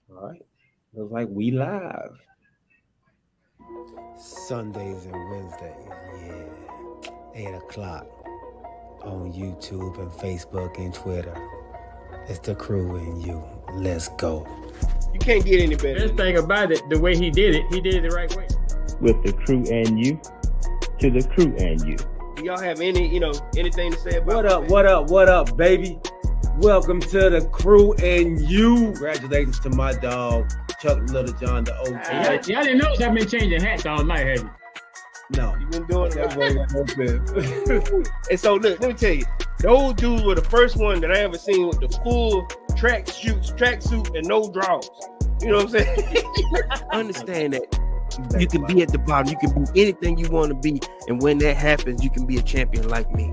All right. Looks like we live. Sundays and Wednesdays, yeah. 8 o'clock on YouTube and Facebook and Twitter. It's the crew and you. Let's go. You can't get any better. Best thing about it, the way he did it the right way. With the crew and you, to the crew and you. Do y'all have anything to say about What up, baby? Welcome to the crew and you. Congratulations to my dog, Chuck Little John, the OG. Y'all didn't notice I've been changing hats all night, have you? No. You've been doing That it. boy got no fit. And so look, let me tell you, those dudes were the first one that I ever seen with the full tracksuit and no drawers. You know what I'm saying? Understand that you can be at the bottom, you can be anything you want to be, and when that happens, you can be a champion like me.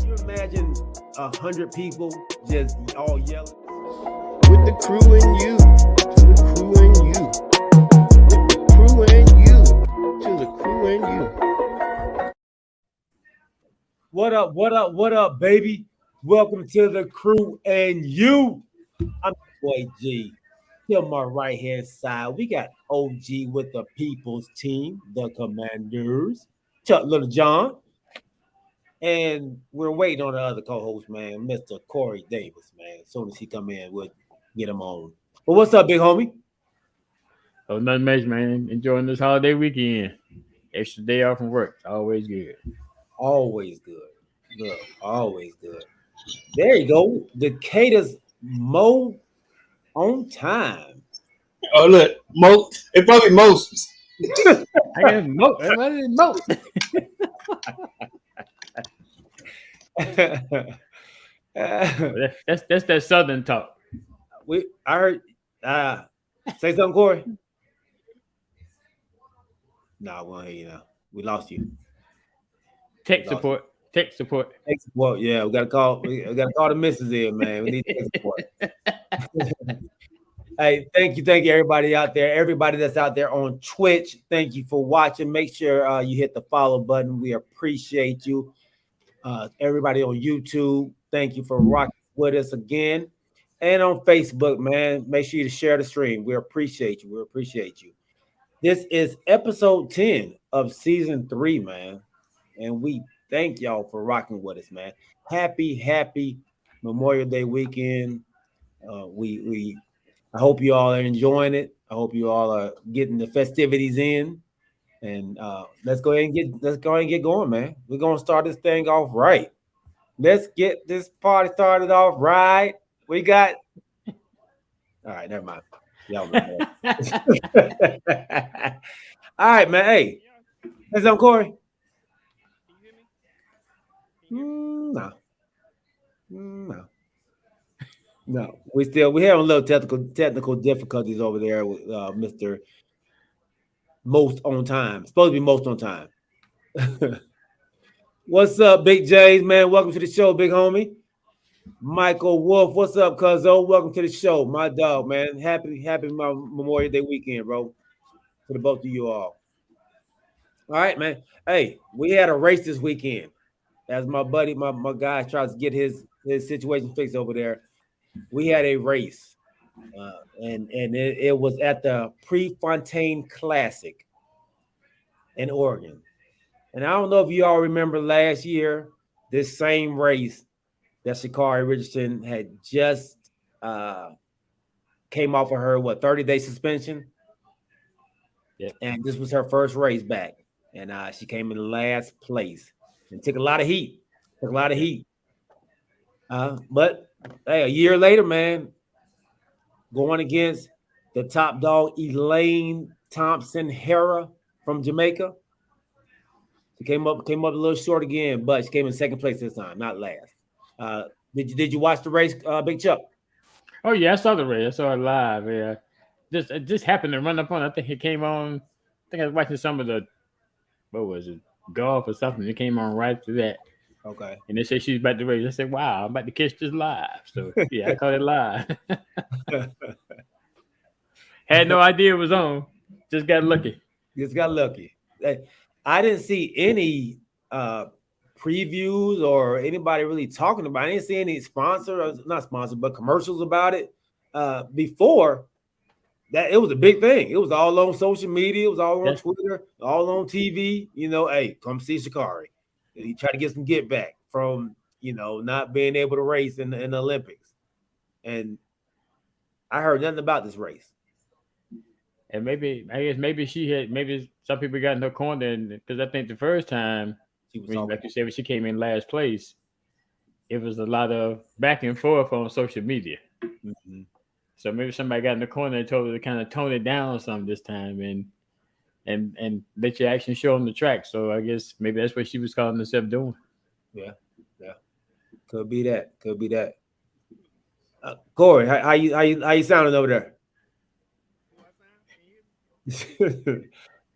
You imagine 100 people just all yelling? With the crew and you, to the crew and you. With the crew and you, to the crew and you. What up, baby? Welcome to the crew and you. I'm boy G. To my right hand side, we got OG with the people's team, the Commanders, Chuck Little John. And we're waiting on the other co-host, man, Mr. Corey Davis, man. As soon as he come in, we'll get him on. Well, what's up, big homie? Oh, nothing much, man. Enjoying this holiday weekend. Extra day off from work. Always good. Always good. Look, always good. There you go. Decatur's Mo on time. Oh look, it probably Moses. I got Mo. What is Mo? That's that Southern talk. I heard. Say something, Corey. Nah, we won't hear you now. We lost you. Tech support. Tech support. Yeah, we gotta call. We gotta call the missus in, man. We need tech support. Hey, thank you, everybody out there. Everybody that's out there on Twitch, thank you for watching. Make sure you hit the follow button. We appreciate you. Everybody on YouTube, thank you for rocking with us again. And on Facebook, man, make sure you share the stream. We appreciate you. This is episode 10 of season 3, man. And we thank y'all for rocking with us, man. Happy Memorial Day weekend. I hope you all are enjoying it. I hope you all are getting the festivities in. And let's go ahead and get going, man. We're gonna start this thing off right. Let's get this party started off right. We got all right, never mind. Y'all all right, man. Hey, is that Corey? No. We having a little technical difficulties over there with Mr. Most on time. Supposed to be most on time. What's up, Big J's, man? Welcome to the show, big homie. Michael Wolf, what's up, cuzzo? Welcome to the show, my dog, man. Happy Memorial Day weekend, bro. For the both of you all. All right, man. Hey, we had a race this weekend. As my buddy, my guy tries to get his situation fixed over there. We had a race, and it was at the Prefontaine Classic in Oregon. And I don't know if you all remember last year, this same race that ShaCarri Richardson had just came off of her 30-day suspension. Yeah. And this was her first race back, and she came in last place and took a lot of heat. But hey, a year later, man, going against the top dog, Elaine Thompson Hera from Jamaica. She came up a little short again, but she came in second place this time, not last. Did you watch the race, Big Chuck? Oh yeah, I saw the race. I saw it live. Yeah, just happened to run up on. I think it came on. I think I was watching some of the golf or something. It came on right after that. Okay. And they said she's about to race. I said, wow, I'm about to catch this live. So yeah, I caught it live. Had no idea it was on. Just got lucky. I didn't see any previews or anybody really talking about it. I didn't see any not sponsored, but commercials about it. before that, it was a big thing. It was all on social media. It was all on Twitter, all on TV. You know, hey, come see ShaCarri. He tried to get some get back from, you know, not being able to race in the Olympics. And I heard nothing about this race. And maybe some people got in her corner, because I think the first time, like you said, when she came in last place, it was a lot of back and forth on social media. Mm-hmm. So maybe somebody got in the corner and told her to kind of tone it down or something this time and let your action show on the track. So I guess maybe that's what she was calling herself doing. Yeah. Could be that. Corey, how you sounding over there?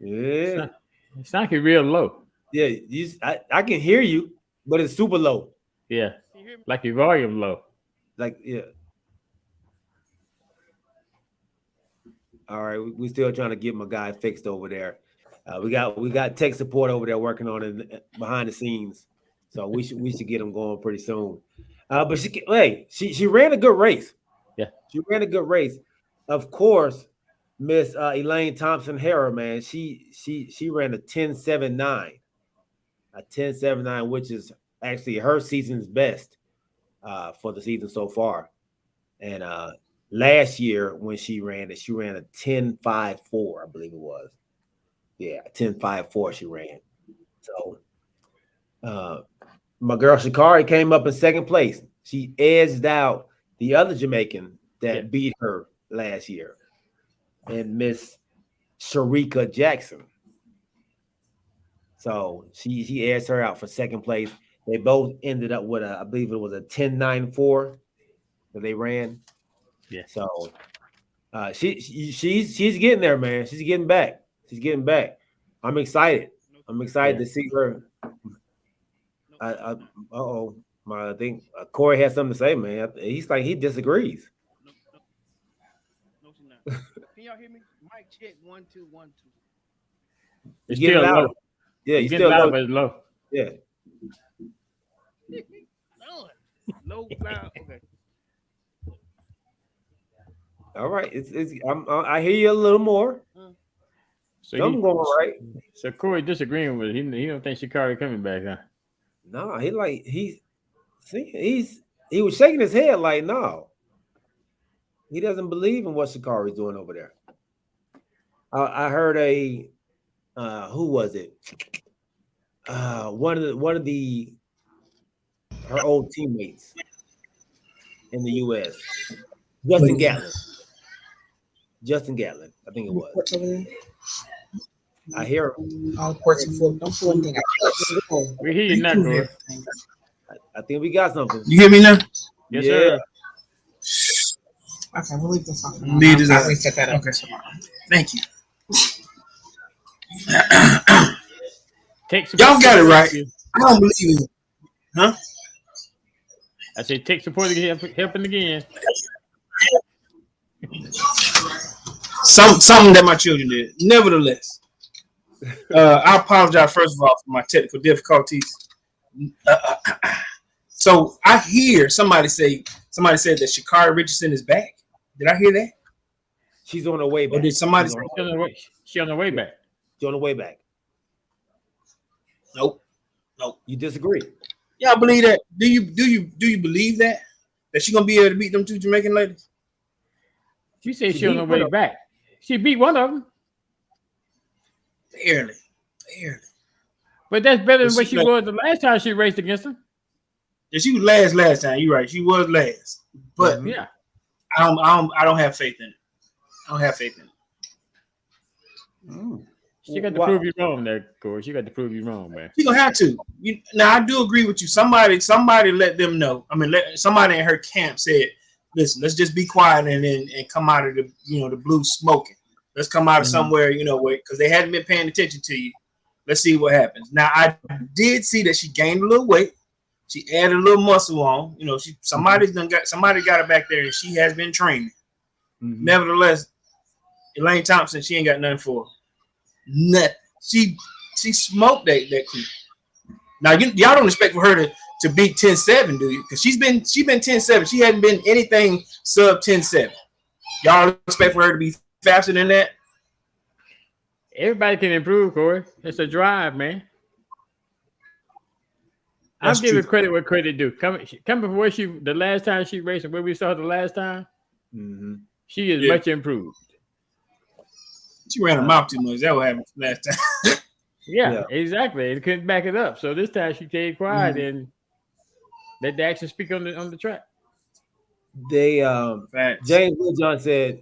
Yeah. It's not real low. Yeah, I can hear you, but it's super low. Yeah. Like your volume low. Like, yeah. All right, we still trying to get my guy fixed over there. We got tech support over there working on it behind the scenes, so we should get them going pretty soon. But she ran a good race. Yeah, she ran a good race. Of course, Miss Elaine Thompson-Herah, man, she ran a 10.79, which is actually her season's best for the season so far, and last year when she ran a 10.54, I believe it was. Yeah, 10.54 she ran. So my girl ShaCarri came up in second place. She edged out the other Jamaican that beat her last year, and Miss Sharika Jackson. So she edged her out for second place. They both ended up with I believe it was a 10.94 that they ran. Yeah. So she's getting there, man. She's getting back. I'm excited. To see her. I think Corey has something to say, man. He's like he disagrees. No, can y'all hear me? Mic check 1 2 1 2. It's still low. Yeah, you still low, but it's low. Yeah. Low, loud. Okay. All right, I hear you a little more. So I'm going right. So Corey disagreeing with it. He don't think ShaCarri coming back, huh? No, he was shaking his head like no. He doesn't believe in what ShaCarri's doing over there. I heard who was it? One of her old teammates in the U.S. Justin Gatlin, I think it was. I hear him. We hear you now, Corey. I think we got something. You hear me now? Yes, sir. Okay, we'll leave this off. I'll reset that up. Okay. Thank you. Y'all got it right. I don't believe it. Huh? I said tech support helping again. Something that my children did. Nevertheless, I apologize first of all for my technical difficulties. So I hear somebody said that ShaCarri Richardson is back. Did I hear that? She's on her way back. Or did somebody say she's on her way back? She's on the way back. Nope. You disagree? Yeah, I believe that. Do you believe that she's gonna be able to beat them two Jamaican ladies? She said she's on her way back. She beat one of them. Barely. But that's better than what she was the last time she raced against him. Yeah, she was last time. You're right. She was last. But yeah, I don't have faith in it. I don't have faith in it. She got to prove you wrong there, Corey. She got to prove you wrong, man. She gonna have to. Now I do agree with you. Somebody let them know. I mean, somebody in her camp said, "Listen, let's just be quiet and come out of the blue smoking. Let's come out of somewhere, because they hadn't been paying attention to you. Let's see what happens." Now I did see that she gained a little weight. She added a little muscle on. Somebody got her back there, and she has been training. Mm-hmm. Nevertheless, Elaine Thompson, she ain't got nothing for her. Nothing. She smoked that crew. Now y'all don't expect for her to beat 10.7, do you? Because she's been 10.7. She hadn't been anything sub 10.7. Y'all expect for her to be faster than that? Everybody can improve, Corey. It's a drive, man. That's I'm giving true. credit where credit due. Coming from where the last time she raced and where we saw her the last time, she is much improved. She ran her mouth too much. That what happened last time. Yeah, exactly. It couldn't back it up. So this time she stayed quiet and let the action speak on the track. They James Woodjohn said,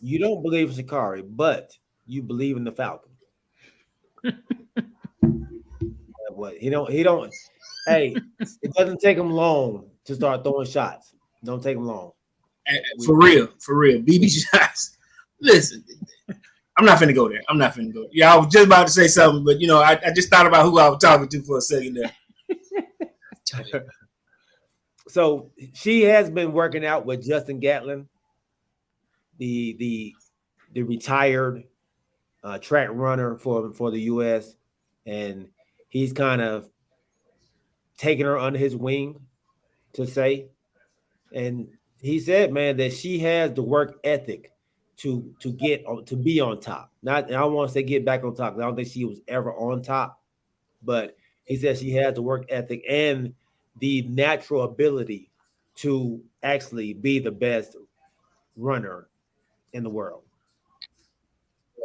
"You don't believe in ShaCarri, but you believe in the Falcon." What he don't. Hey, it doesn't take him long to start throwing shots. Don't take him long. For real. BB shots. Listen, I'm not finna go there. Yeah, I was just about to say something, but I just thought about who I was talking to for a second there. So she has been working out with Justin Gatlin, the retired track runner for the U.S., and he's kind of taking her under his wing to say, and he said, man, that she has the work ethic to be on top. Not, I don't want to say get back on top. I don't think she was ever on top, but he said she has the work ethic and the natural ability to actually be the best runner in the world.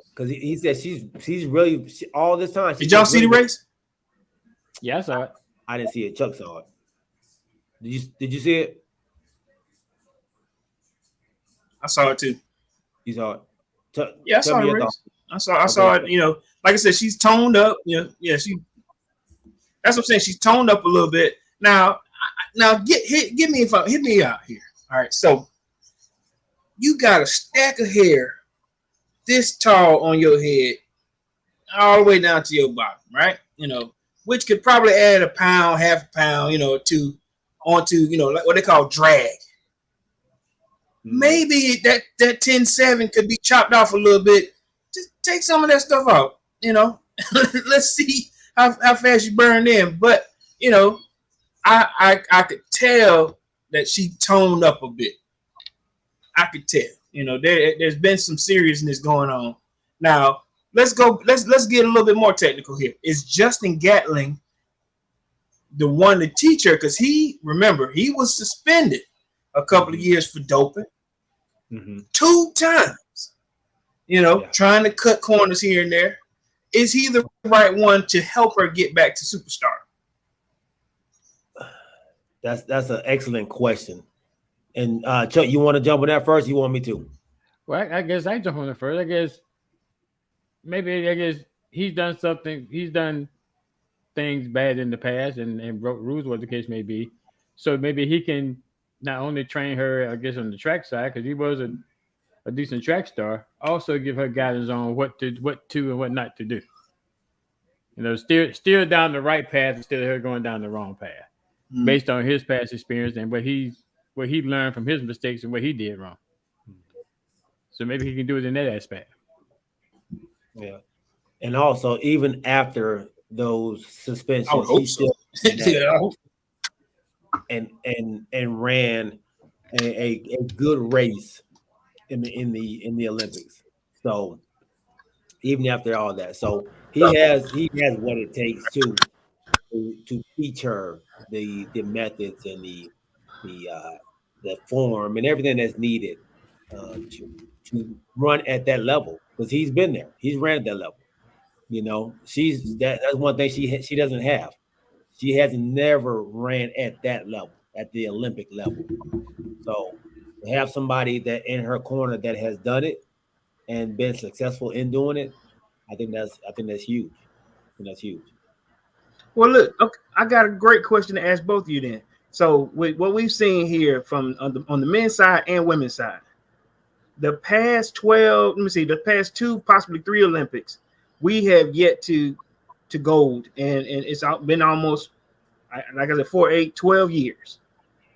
Because he said she's really all this time. Did y'all see the race? Yeah, I saw it. I didn't see it. Chuck saw it. Did you see it? I saw it too. You saw it? Yeah, I saw the race. I saw it. Like I said, she's toned up. Yeah, that's what I'm saying. She's toned up a little bit. Now hit me out here. All right, so you got a stack of hair this tall on your head, all the way down to your bottom, right? Which could probably add a pound, half a pound, onto like what they call drag. Maybe that 10.7 could be chopped off a little bit. Just take some of that stuff out, Let's see how fast you burn in. But I could tell that she toned up a bit. I could tell. There's been some seriousness going on. Now let's get a little bit more technical here. Is Justin Gatlin the one to teach her? Because he was suspended a couple of years for doping. 2 times, trying to cut corners here and there. Is he the right one to help her get back to superstar? That's an excellent question. And Chuck, you want to jump on that first? You want me to? Well, I guess I jump on it first. I guess he's done something. He's done things bad in the past and broke rules, what the case may be. So maybe he can not only train her, I guess, on the track side, because he was a decent track star, also give her guidance on what to and what not to do. Steer down the right path instead of her going down the wrong path, based on his past experience and what he learned from his mistakes and what he did wrong. So maybe he can do it in that aspect. Yeah, and also even after those suspensions, he still and ran a good race in the Olympics. So even after all that, so he has what it takes to teach her the methods and the form and everything that's needed to run at that level, because he's been there. He's ran at that level. That's one thing she doesn't have. She has never ran at that level, at the Olympic level. So to have somebody that in her corner that has done it and been successful in doing it, I think that's huge. That's huge. Well, look, okay, I got a great question to ask both of you then. So with what we've seen here from on the men's side and women's side, the past 2, possibly 3 Olympics, we have yet to gold, and it's been almost, like I said, 12 years.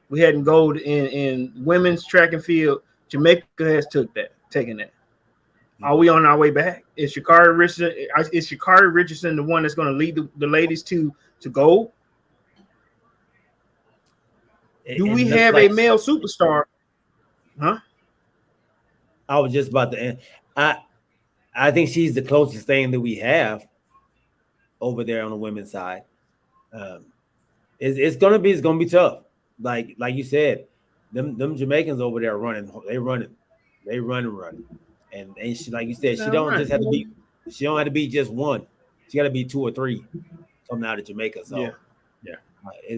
We hadn't gold in women's track and field. Jamaica has taken that. Are we on our way back? Is ShaCarri Richardson the one that's going to lead the ladies to gold? Do we have a male superstar? Huh? I was just about to end. I think she's the closest thing that we have over there on the women's side. It's gonna be tough. Like you said, them Jamaicans over there running, and she, like you said, she don't just have to be. She don't have to be just one. She got to be 2 or 3 coming out of Jamaica. So yeah.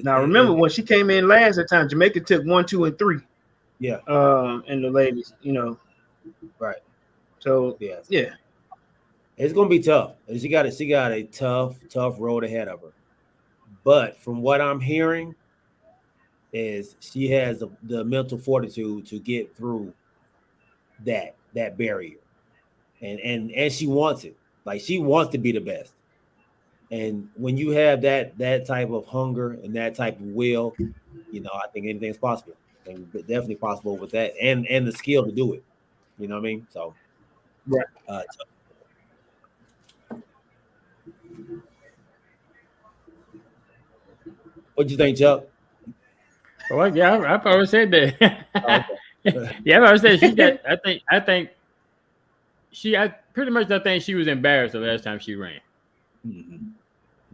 Now remember when she came in last that time, Jamaica took 1, 2, and 3. Yeah. And the ladies, you know. Right. So yeah. It's gonna be tough. She got a tough road ahead of her. But from what I'm hearing, is she has the mental fortitude to get through that barrier, and she wants it. Like she wants to be the best. And when you have that type of hunger and that type of will, you know, I think anything's possible. And definitely possible with that, and the skill to do it. You know what I mean? So, right. What you think, Chuck? Well, yeah, I probably said that. Yeah, I said she got. I think she. I pretty much don't think she was embarrassed the last time she ran. Mm-hmm.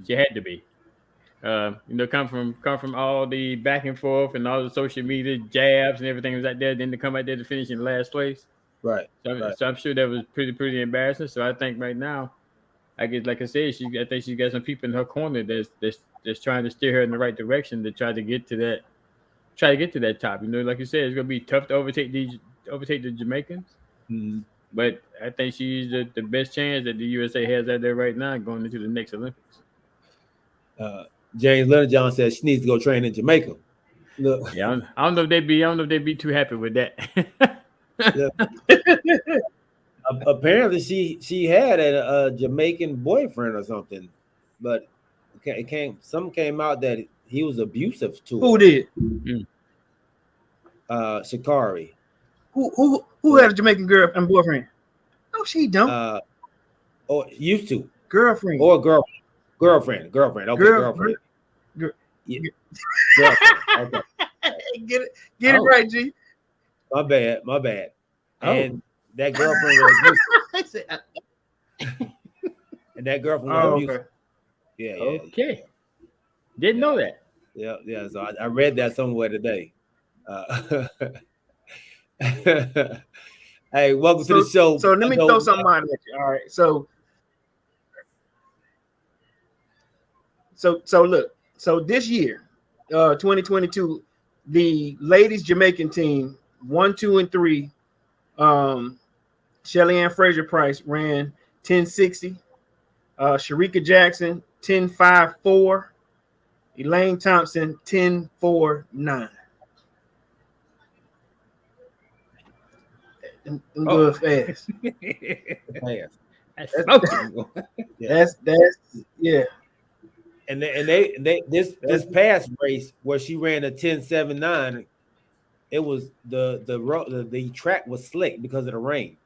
She had to be. Come from all the back and forth and all the social media jabs and everything was out there. Then to come out there to finish in last place. Right. So I'm sure that was pretty embarrassing. So I think right now, I guess like I said, I think she's got some people in her corner that's trying to steer her in the right direction to try to get to that top. You know, like you said, it's gonna be tough to overtake the Jamaicans. Mm-hmm. But I think she's the best chance that the USA has out there right now going into the next Olympics. James Leonard John says she needs to go train in Jamaica. Look. Yeah, I don't know if they'd be too happy with that. Apparently, she had a Jamaican boyfriend or something, but something came out that he was abusive to her. Who did? ShaCarri. Who had a Jamaican girl and boyfriend? No, she don't. Or used to girlfriend or girlfriend. Okay, girlfriend. Yeah. Girlfriend. Okay. Get it right, G. My bad. And that girlfriend was abusive. And that girlfriend was abusive. Okay. Yeah. Okay. Didn't know that. Yeah. So I read that somewhere today. Hey, welcome to the show. So let me throw something on at you. All right. So look. So this year, 2022, the ladies Jamaican team 1, 2, and 3. Shelly Ann Fraser-Price ran 10:60. Sharika Jackson 10:54. Elaine Thompson 10:49. Them good fast. That's yeah. And they this past race where she ran a 10:79, it was the track was slick because of the rain.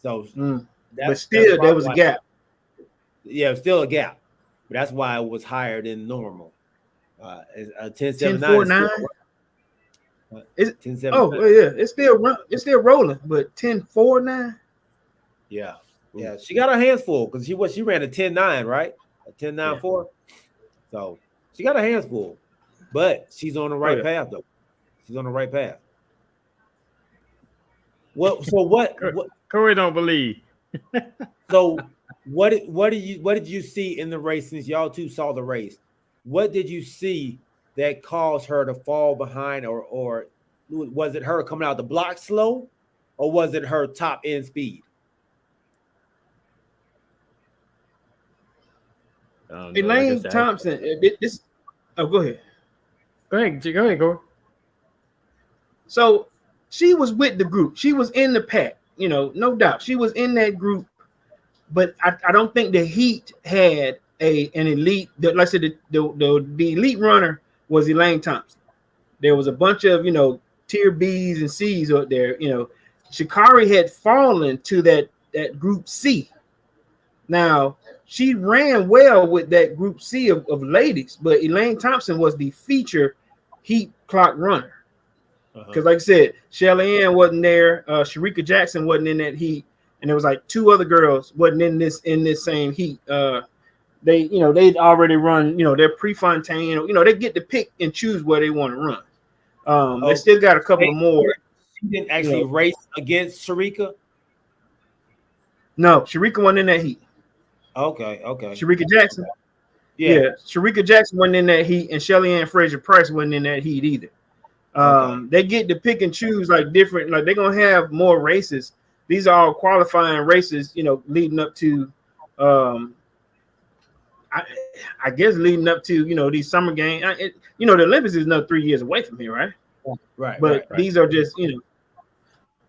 So but still there was a gap. Yeah, it was still a gap. But that's why it was higher than normal. A 10:79. Is it 10:79? Oh yeah, it's still rolling, but 10:49. Yeah. She got her hands full because she ran a 10:9, right? A 10:94. So she got her hands full, but she's on the right path though. She's on the right path. What Corey don't believe. So what did you see in the race since y'all two saw the race? What did you see that caused her to fall behind, or was it her coming out the block slow, or was it her top end speed? Elaine Thompson. Go ahead. Go ahead, Corey. So she was with the group. She was in the pack, no doubt. She was in that group, but I don't think the Heat had an elite. Like I said, the elite runner was Elaine Thompson. There was a bunch of tier B's and C's out there. ShaCarri had fallen to that group C. Now she ran well with that group C of ladies, but Elaine Thompson was the feature heat clock runner. Because like I said, Shelly Ann wasn't there. Sharika Jackson wasn't in that heat, and there was like 2 other girls wasn't in this same heat. They'd already run, their Prefontaine. They get to pick and choose where they want to run. They still got a couple of more. She didn't actually race against Sharika. No, Sharika wasn't in that heat. Okay. Sharika Jackson. Yeah, Sharika Jackson wasn't in that heat, and Shelly Ann Fraser Price wasn't in that heat either. They get to pick and choose like different, like they're gonna have more races. These are all qualifying races, leading up to I guess leading up to these summer games. The Olympics is another 3 years away from here, right? Right. But these are just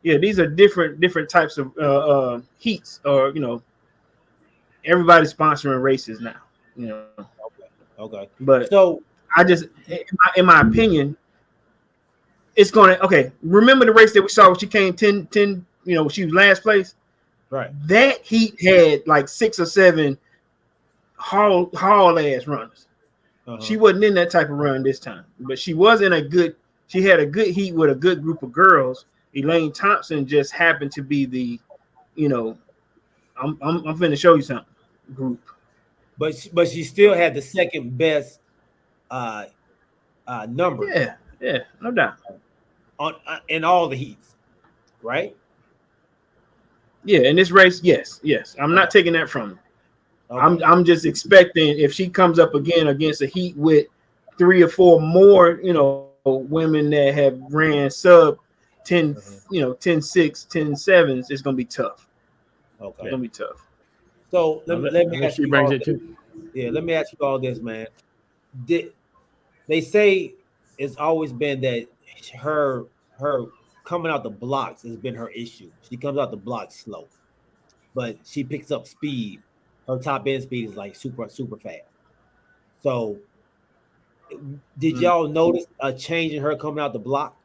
these are different types of heats, or everybody's sponsoring races now. Okay. But so I just, in my opinion, it's going to, remember the race that we saw when she came 10, she was last place? Right. That heat had like 6 or 7 haul ass runners. She wasn't in that type of run this time, but she was in she had a good heat with a good group of girls. Elaine Thompson just happened to be the, I'm finna show you something group. But she still had the second best number. Yeah, no doubt. On in all the heats, right? Yeah, in this race, yes. I'm not taking that from her. Okay. I'm just expecting if she comes up again against a heat with 3 or 4 more, women that have ran sub 10, 10-6, 10-7s, it's gonna be tough. Okay. It's gonna be tough. So let me ask you brings all it too. Yeah, let me ask you all this, man. They say it's always been that her coming out the blocks has been her issue. She comes out the blocks slow, but she picks up speed. Her top end speed is like super fast. So, did y'all notice a change in her coming out the block?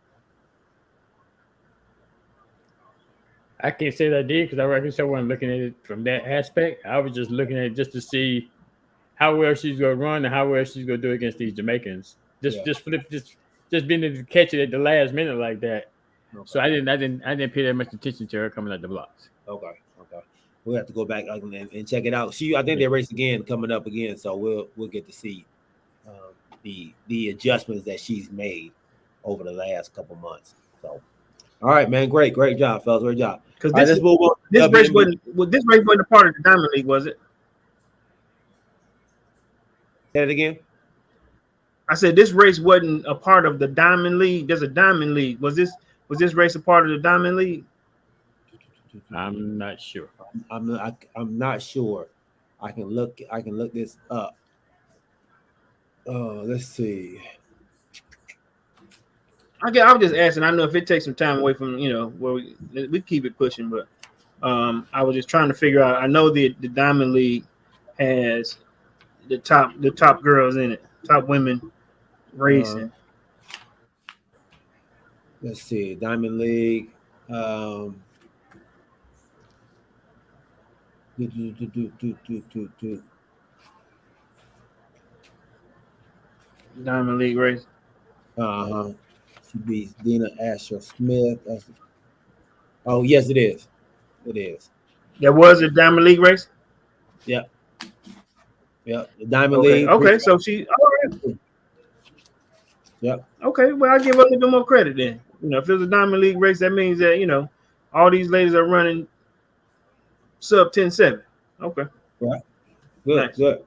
I can't say that I did because I guess I wasn't looking at it from that aspect. I was just looking at it just to see how well she's gonna run and how well she's gonna do against these Jamaicans. Just being able to catch it at the last minute like that. Okay. So I didn't pay that much attention to her coming out the blocks. Okay. We'll have to go back and check it out. I think they race again coming up again, so we'll get to see the adjustments that she's made over the last couple months. So, all right, man, great job, fellas, great job. Because this race wasn't a part of the Diamond League, was it? Say it again. I said this race wasn't a part of the Diamond League. There's a Diamond League. Was this race a part of the Diamond League? I'm not sure. I'm not sure. I can look this up. Let's see. I was just asking. I know if it takes some time away from where we keep it pushing, but I was just trying to figure out. I know the Diamond League has the top girls in it, top women racing. Let's see, Diamond League. Diamond League race. She beats Dina Asher Smith. Oh, yes, it is. It is. There was a Diamond League race? Yep. The Diamond League. Okay, so she all right. Yep. Okay, well, I'll give her a little bit more credit then. If there's a Diamond League race, that means that, all these ladies are running sub 10-7. Okay. Right. Good, nice. Good.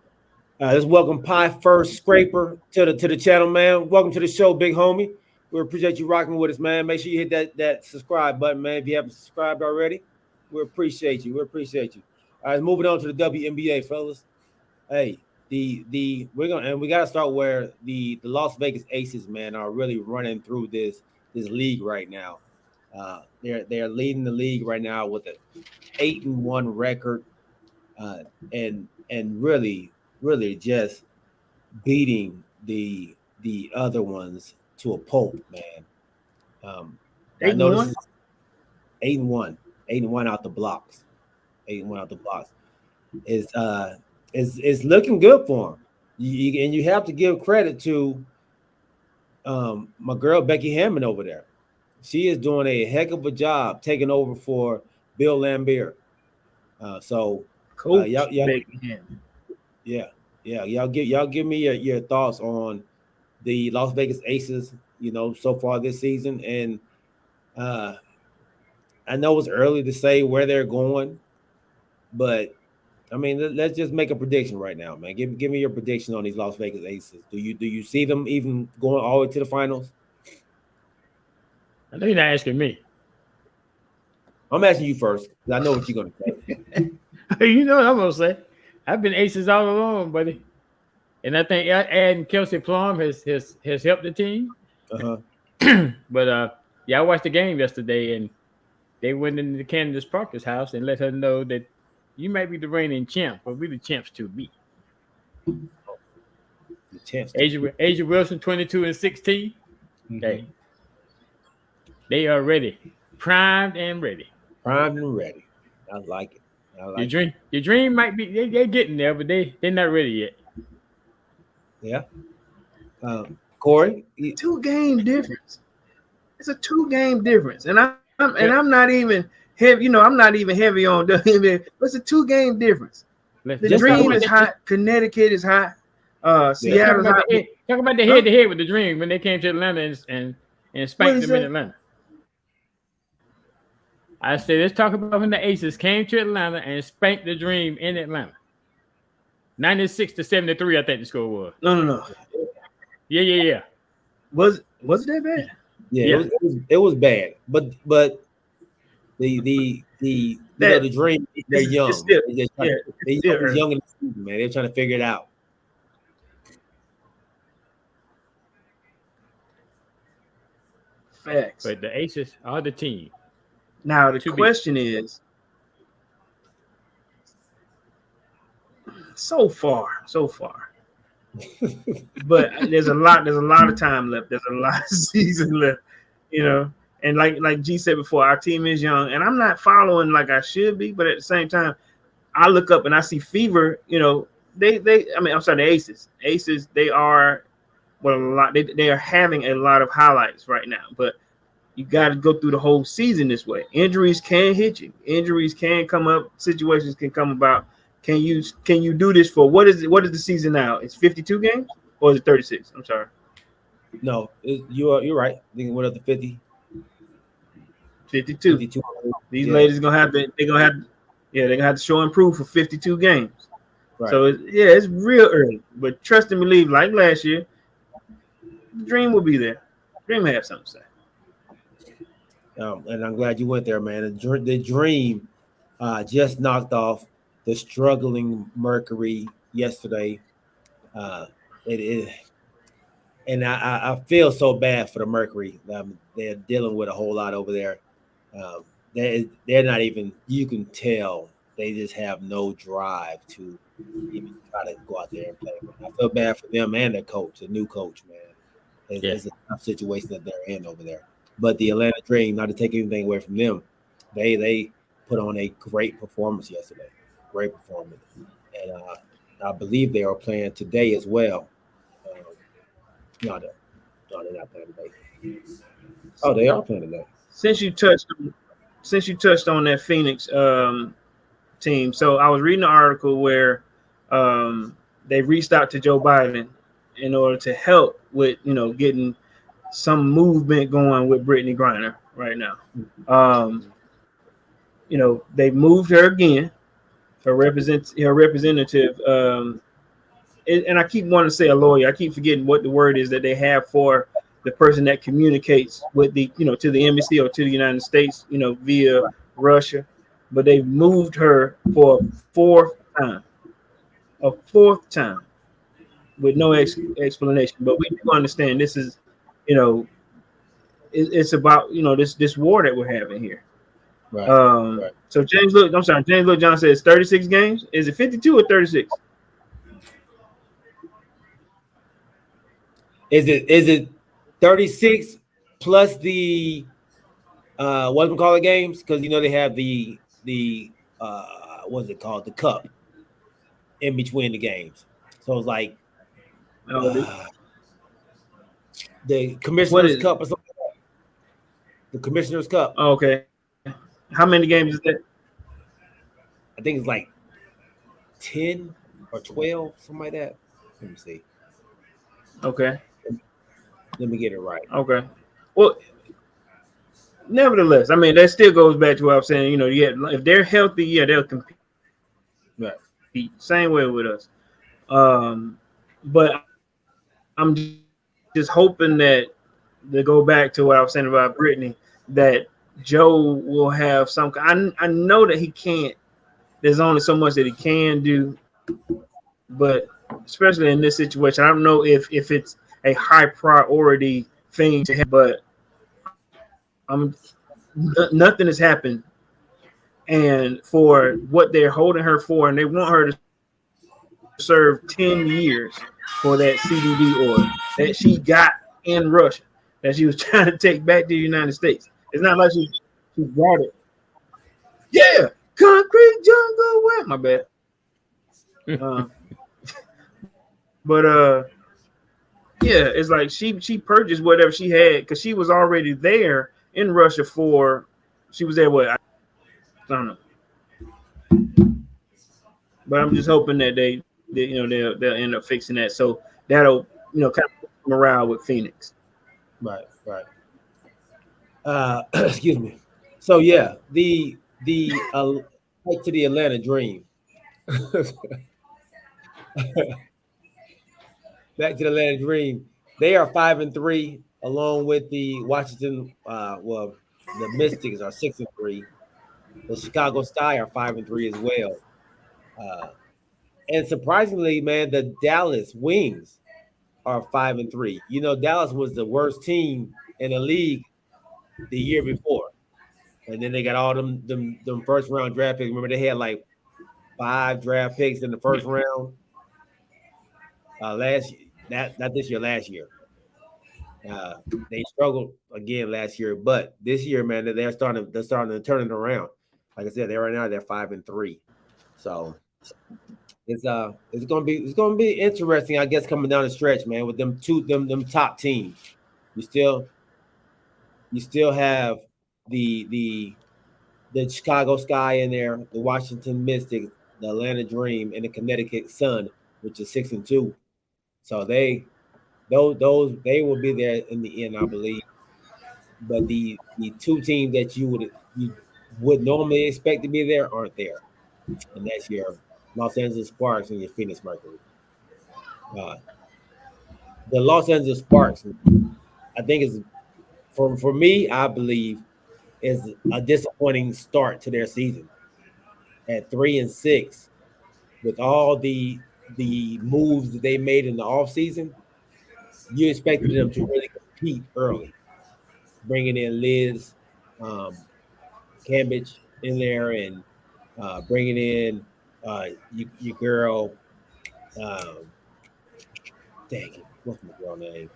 Let's welcome Pie First Scraper to the channel, man. Welcome to the show, big homie. We appreciate you rocking with us, man. Make sure you hit that subscribe button, man. If you haven't subscribed already, we appreciate you. All right, moving on to the WNBA, fellas. Hey, we got to start where the Las Vegas Aces, man, are really running through this league right now. They're leading the league right now with an 8-1 record, and really just beating the other ones to a pulp, man. I know this is 8-1 out the blocks. 8-1 out the blocks is looking good for them. You have to give credit to my girl Becky Hammond over there. She is doing a heck of a job taking over for Bill Laimbeer. Coach y'all, Beckham. yeah, y'all give me your thoughts on the Las Vegas Aces, so far this season. And I know it's early to say where they're going, but I mean, let's just make a prediction right now, man. Give me your prediction on these Las Vegas Aces. Do you see them even going all the way to the finals? I know you're not asking me. I'm asking you first because I know what you're gonna say. You know what I'm gonna say. I've been Aces all along, buddy. And I think adding Kelsey Plum has helped the team. But yeah, I watched the game yesterday, and they went into Candace Parker's house and let her know that you might be the reigning champ, but we're the champs to be. The champs. Asia Wilson, 22 and 16. Okay. They are ready. Primed and ready. Primed and ready. I like it. Your dream might be they're getting there, but they're not ready yet. Yeah. Corey, 2-game difference. It's a 2-game difference, and I'm not even heavy. I'm not even heavy on WNBA. It's a 2-game difference. The Dream is hot. Connecticut is hot. Seattle's hot. Talk about the head-to-head with the Dream when they came to Atlanta and spanked them in Atlanta. I said, let's talk about when the Aces came to Atlanta and spanked the Dream in Atlanta. 96-73, I think the score was. No. Yeah. Was it that bad? Yeah. It was bad, but the Dream, they're young. They're young in the season, man. They're trying to figure it out. Facts. But the Aces are the team. Now the question is, so far, but there's a lot of time left. There's a lot of season left, And like G said before, our team is young, and I'm not following like I should be. But at the same time, I look up and I see Fever. The Aces. Aces, they are they are having a lot of highlights right now, but you got to go through the whole season this way. Injuries can hit you. Injuries can come up. Situations can come about. Can you do this for what is the season now? It's 52 games or is it 36? I'm sorry. No, you're right. I think it went up to 50. 52. These ladies they're gonna have to show and prove for 52 games. Right. So it's real early. But trust and believe, like last year, the Dream will be there. Dream have something to say. And I'm glad you went there, man. The Dream just knocked off the struggling Mercury yesterday. And I feel so bad for the Mercury. They're dealing with a whole lot over there. They're not even. You can tell they just have no drive to even try to go out there and play. I feel bad for them and their coach, the new coach, man. It's a tough situation that they're in over there. But the Atlanta Dream, not to take anything away from them, they put on a great performance yesterday. Great performance. And I believe they are playing today as well. No, they're not playing today. Oh, they are playing today. Since you touched on that Phoenix team, so I was reading an article where they reached out to Joe Biden in order to help with getting some movement going with Brittany Griner right now. They moved her again. Her representative, and I keep wanting to say a lawyer. I keep forgetting what the word is that they have for the person that communicates with the to the embassy or to the United States, via Russia. But they moved her for a fourth time, with no explanation. But we do understand this is, it's about this war that we're having here. Right. Right. So James Lil John says 36 games. Is it 52 or 36? Is it 36 plus the whatchamacallit games? Because they have the what's it called? The cup in between the games. So it's like the Commissioner's Cup or something like The Commissioner's Cup. Okay. How many games is that? I think it's like 10 or 12, something like that. Let me see. Okay. Let me get it right. Okay. Well, nevertheless, I mean, that still goes back to what I'm saying. You know, if they're healthy, yeah, they'll compete. Right. Same way with us. But I'm just hoping that, to go back to what I was saying about Brittany, that Joe will have some. I know that he can't. There's only so much that he can do, but especially in this situation, I don't know if it's a high priority thing to have. But nothing has happened, and for what they're holding her for, and they want her to serve 10 years for that CDD order that she got in Russia, that she was trying to take back to the United States. It's not like she brought it. Yeah, concrete jungle. Wet. My bad. But yeah, it's like she purchased whatever she had because she was already there in Russia for. She was there. What? I don't know. But I'm just hoping that they'll end up fixing that, so that'll kind of morale with Phoenix. Right. Excuse me. So yeah, the back to the Atlanta Dream. Back to the Atlanta Dream. They are 5-3, along with the Washington. The Mystics are 6-3. The Chicago Sky are 5-3 as well. And surprisingly, man, the Dallas Wings are 5-3. You know, Dallas was the worst team in the league the year before, and then they got all them first round draft picks. Remember, they had like 5 draft picks in the first round last not this year, last year. They struggled again last year, but this year, man, they're starting to turn it around. Like I said, they're 5-3. So it's gonna be interesting, I guess, coming down the stretch, man, with them top teams. You still have the Chicago Sky in there, the Washington Mystics, the Atlanta Dream, and the Connecticut Sun, which is 6-2. So they will be there in the end, I believe. But the two teams that you would normally expect to be there aren't there, and that's your Los Angeles Sparks and your Phoenix Mercury. The Los Angeles Sparks, I think, is for me, I believe, is a disappointing start to their season at 3-6, with all the moves that they made in the offseason. You expected them to really compete early, bringing in Liz Cambridge in there, and bringing in your girl. Dang it, what's my girl name?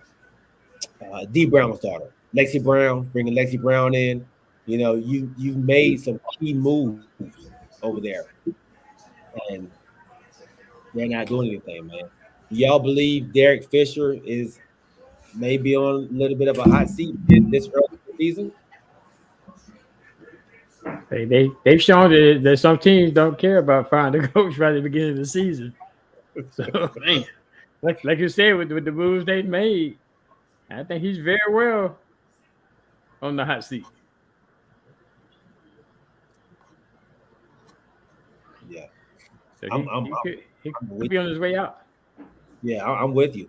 D Brown's daughter, Lexi Brown. Bringing Lexi Brown in. You know, you made some key moves over there, and they're not doing anything, man. Do y'all believe Derek Fisher is maybe on a little bit of a hot seat in this early season? They've shown that some teams don't care about finding a coach right at the beginning of the season. So, like you said, with the moves they made, I think he's very well on the hot seat. Yeah, so he could be on his way out. Yeah, I'm with you.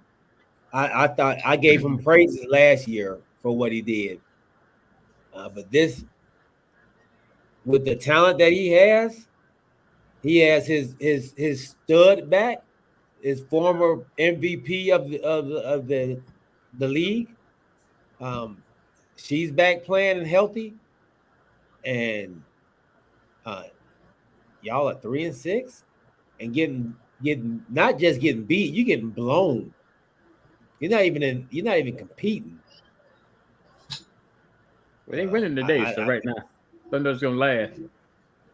I thought I gave him praises last year for what he did, but this, with the talent that he has his stud back, his former MVP of the league. She's back playing and healthy, and y'all are 3-6 and getting not just getting beat, you're getting blown. You're not even competing. Well, they winning today, so right now, don't know it's gonna last.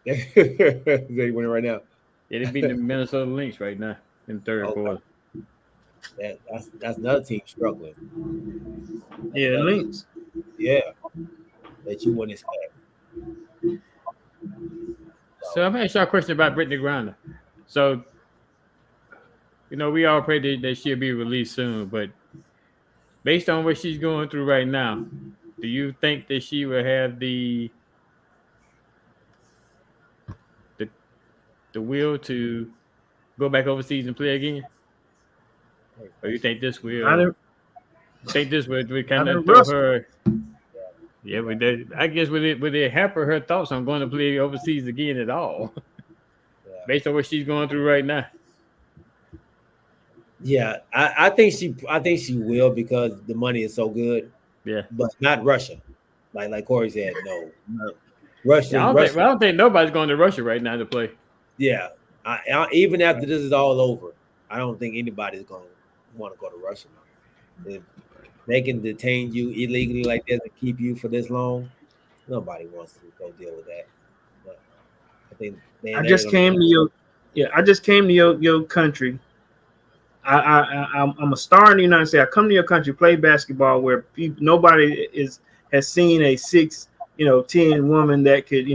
They winning right now. Yeah, they beating the Minnesota Lynx right now in the third quarter. That's another team struggling. Yeah, Lynx. Yeah. that you wouldn't expect. So I'm gonna ask you a question about Brittany Griner. So, we all pray that she'll be released soon, but based on what she's going through right now, do you think that she will have the will to go back overseas and play again? Or you think this will kind of throw her? Yeah, I guess would it hamper her thoughts on going to play overseas again at all? Based on what she's going through right now. Yeah, I think she will because the money is so good. Yeah, but not Russia. Like Corey said, no. Russia. I don't think nobody's going to Russia right now to play. Yeah, even after this is all over, I don't think anybody's going to want to go to Russia. If they can detain you illegally like this and keep you for this long, nobody wants to go deal with that. But I think I just came to your country. I'm a star in the United States. I come to your country, play basketball where nobody has seen a 6'10" woman that could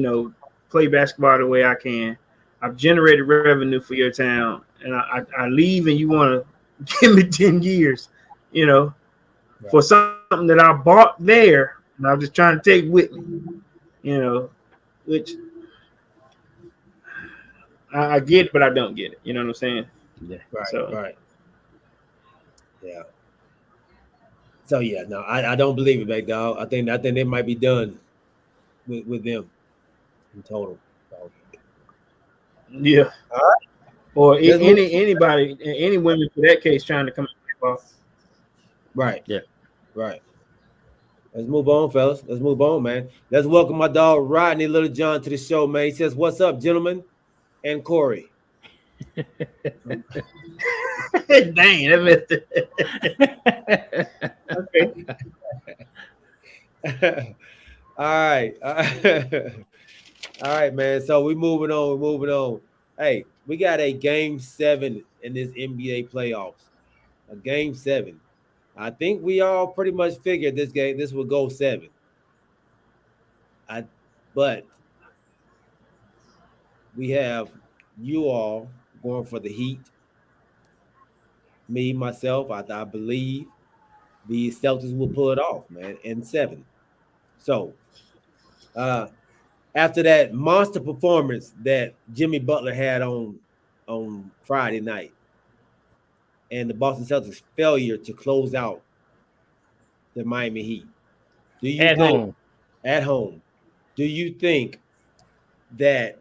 play basketball the way I can. I've generated revenue for your town, and I leave, and you want to give me 10 years, for something that I bought there, and I'm just trying to take with me, which I get it, but I don't get it. You know what I'm saying? Yeah. Right. Yeah. So yeah, no, I don't believe it, big dog. I think they might be done with them in total. So. Yeah. All right. Or any women for that case trying to come off. Right. Yeah. Right. Let's move on, fellas. Let's move on, man. Let's welcome my dog Rodney Little John to the show, man. He says, "What's up, gentlemen?" And Corey. Dang, that missed it. Okay. All right. All right, man. So we're moving on. Hey, we got a game 7 in this NBA playoffs. A game 7. I think we all pretty much figured this will go 7. But we have you all going for the Heat. Me, myself, I believe the Celtics will pull it off, man, in 7. So, after that monster performance that Jimmy Butler had on Friday night, and the Boston Celtics' failure to close out the Miami Heat, at home, do you think that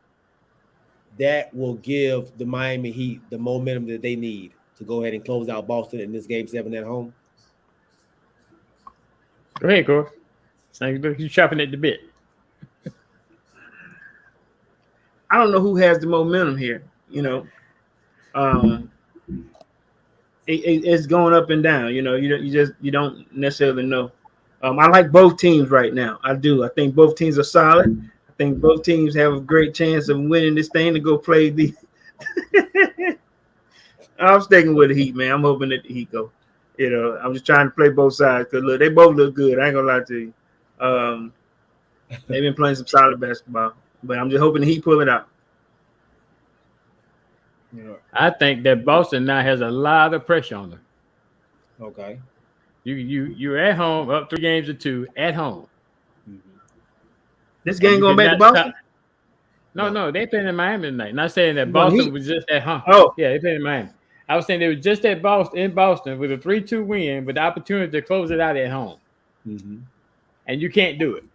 will give the Miami Heat the momentum that they need to go ahead and close out Boston in this game 7 at home? Go ahead, Corey. You're chopping at the bit. I don't know who has the momentum here. It's going up and down. You don't necessarily know. I like both teams right now. I do. I think both teams are solid. I think both teams have a great chance of winning this thing to go play the. I'm sticking with the Heat, man. I'm hoping that the Heat go. I'm just trying to play both sides because look, they both look good. I ain't gonna lie to you. They've been playing some solid basketball, but I'm just hoping the Heat pull it out. I think that Boston now has a lot of pressure on them. Okay. You're at home, up 3-2 at home. Mm-hmm. This game going back to Boston? No, they playing in Miami tonight. Not saying that Boston was just at home. Oh, yeah, they playing in Miami. I was saying they were just at Boston with a 3-2 win, with the opportunity to close it out at home, and you can't do it.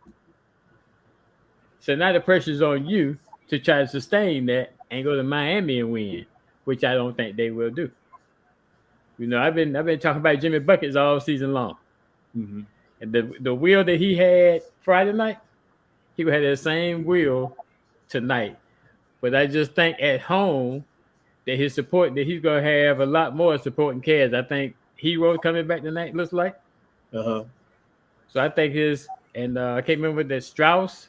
So now the pressure's on you to try to sustain that and go to Miami and win, which I don't think they will do. I've been talking about Jimmy Buckets all season long, and the will that he had Friday night, he would have that same will tonight. But I just think at home that he's going to have a lot more supporting cast. I think Hero coming back tonight looks like. So I think I can't remember that Strauss.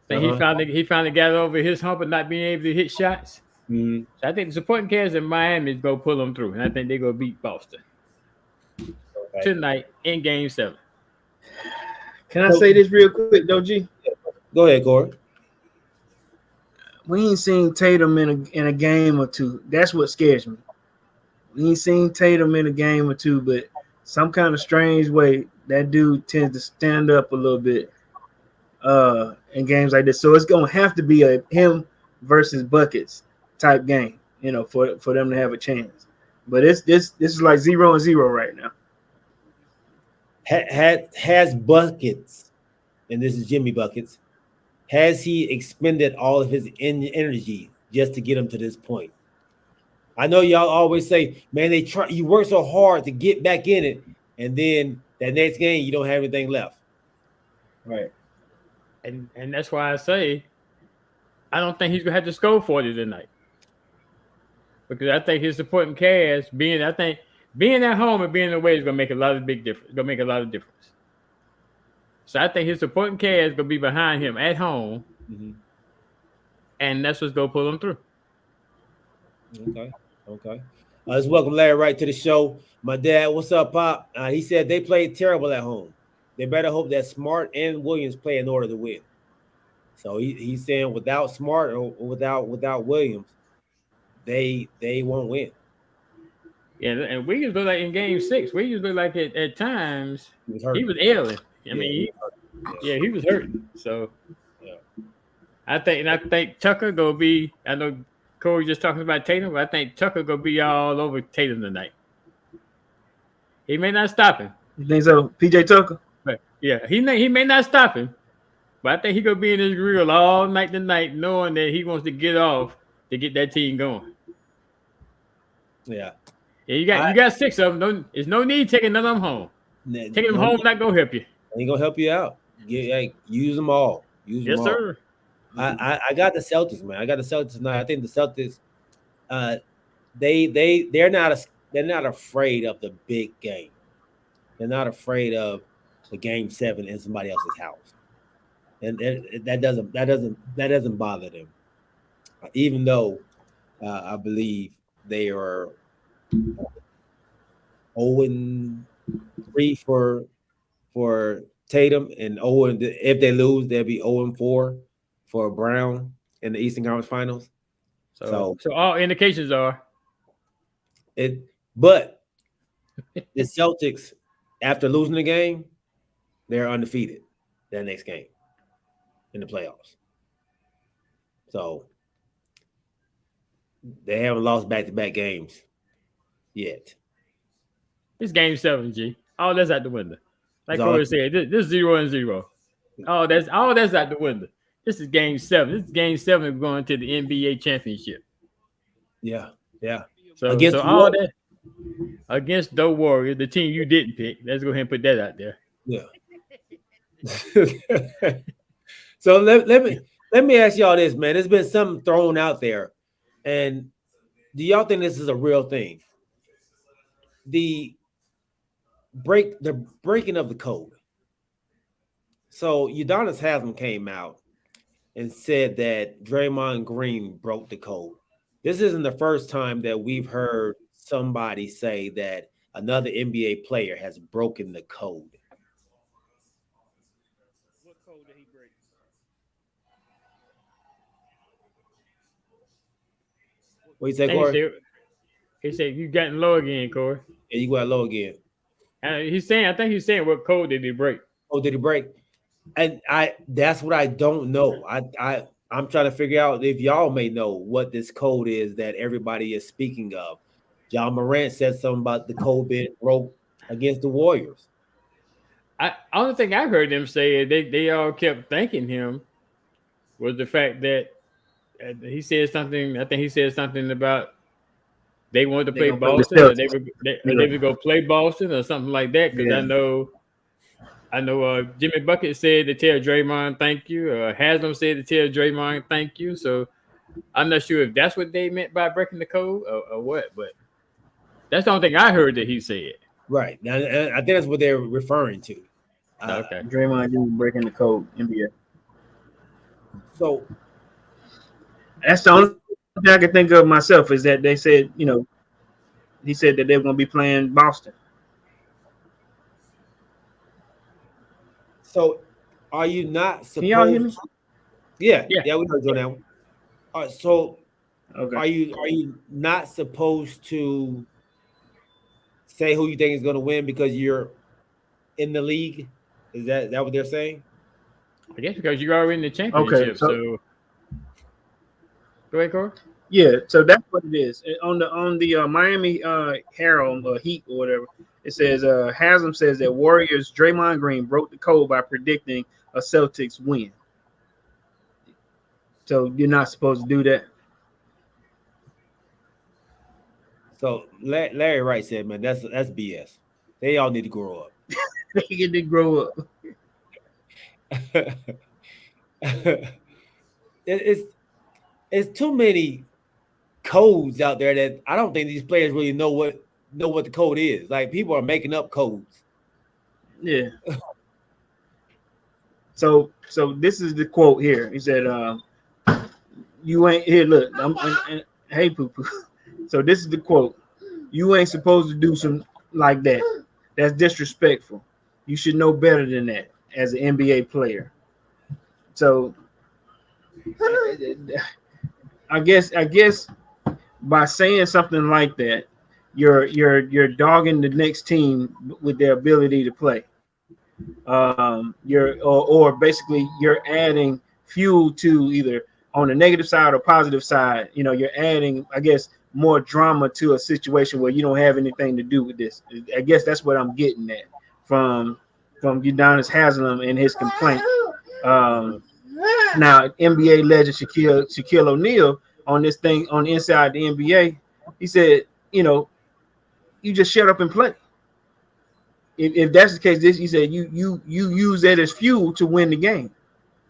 I think he finally got over his hump of not being able to hit shots. So I think the supporting cast in Miami is going to pull them through, and I think they're going to beat Boston tonight in Game 7. Can I say this real quick, though, G? Go ahead, Corey. We ain't seen Tatum in a game or two. That's what scares me. We ain't seen Tatum in a game or two, but some kind of strange way that dude tends to stand up a little bit in games like this. So it's gonna have to be a him versus buckets type game, for them to have a chance. But this is like 0-0 right now. Has Buckets, and this is Jimmy Buckets, has he expended all of his energy just to get him to this point? I know y'all always say, man, you work so hard to get back in it, and then that next game you don't have anything left. Right. And that's why I say I don't think he's gonna have to score 40 tonight. Because I think his supporting cast being at home and being away is gonna make a lot of difference. So I think his supporting cast is gonna be behind him at home, and that's what's gonna pull him through. Okay. Let's welcome Larry Wright to the show. My dad, what's up, Pop? He said they played terrible at home. They better hope that Smart and Williams play in order to win. So he's saying without Smart or without Williams, they won't win. Yeah, and Williams looked like in Game 6. Williams looked like at times he was ailing. He was hurting. So I think Tucker gonna be. I know Corey just talking about Tatum, but I think Tucker gonna be all over Tatum tonight. He may not stop him. You think so, PJ Tucker? But yeah, he may not stop him, but I think he gonna be in his grill all night tonight, knowing that he wants to get off to get that team going. Yeah. Yeah, you got 6 of them. There's no need taking none of them home. Taking them home not gonna help you. Ain't gonna help you out. Use them all. Yes, sir. I got the Celtics, man. I got the Celtics tonight. I think the Celtics, they're not afraid of the big game. They're not afraid of the Game 7 in somebody else's house, and that doesn't bother them. Even though I believe they are 0-3 for Tatum, and if they lose, they'll be 0-4 for Brown in the Eastern Conference Finals. So all indications are it. But the Celtics, after losing the game, they're undefeated that next game in the playoffs. So they haven't lost back-to-back games yet. It's Game 7, G. All that's out the window. Like Corey said, this 0-0. All that's out the window. This is Game 7. This is Game 7 going to the NBA championship. Yeah. So all that against the Warriors, the team you didn't pick. Let's go ahead and put that out there. Yeah. So let me ask y'all this, man. There's been something thrown out there, and do y'all think this is a real thing? The breaking of the code. So Udonis Haslam came out and said that Draymond Green broke the code. This isn't the first time that we've heard somebody say that another NBA player has broken the code. What code did he break? What you say, Corey? He said you gotten low again, Corey. Yeah, you got low again. And I think he's saying what code did he break? Oh, did he break? And that's what I don't know. I'm trying to figure out if y'all may know what this code is that everybody is speaking of. John Morant said something about the code being broke against the Warriors. Only thing I heard them say they all kept thanking him was the fact that he said something. I think he said something about they wanted to play Boston, or they would go play Boston or something like that. Because I know Jimmy Bucket said to tell Draymond thank you. Haslam said to tell Draymond thank you. So I'm not sure if that's what they meant by breaking the code or what, but that's the only thing I heard that he said. Right. Now, I think that's what they're referring to. Okay. Draymond Green breaking the code, NBA. So that's the only thing I can think of myself is that they said, he said that they were going to be playing Boston. So, are you not Can y'all hear me? supposed? Yeah, Yeah. yeah, we heard you on that one. So, Okay. are you not supposed to say who you think is going to win because you're in the league? Is that what they're saying? I guess because you're already in the Okay. championship. So go ahead, Corey. Yeah, so that's what it is. On the Miami Herald Heat or whatever, it says Haslam says that Warriors Draymond Green broke the code by predicting a Celtics win. So you're not supposed to do that. So Larry Wright said, "Man, that's BS. They all need to grow up." They get to grow up. It's too many codes out there that I don't think these players really know what the code is. Like people are making up codes. Yeah. So this is the quote here. He said, "You ain't here. Look, hey poo poo." So this is the quote: "You ain't supposed to do some like that. That's disrespectful. You should know better than that as an NBA player." So I guess by saying something like that, you're dogging the next team with their ability to play. Or basically you're adding fuel to either on the negative side or positive side. You know, you're adding, I guess, more drama to a situation where you don't have anything to do with this. I guess that's what I'm getting at from Udonis Haslam and his complaint. Now, NBA legend Shaquille O'Neal on this thing on Inside the NBA, he said, you know, you just shut up and play. If that's the case, he said you use that as fuel to win the game.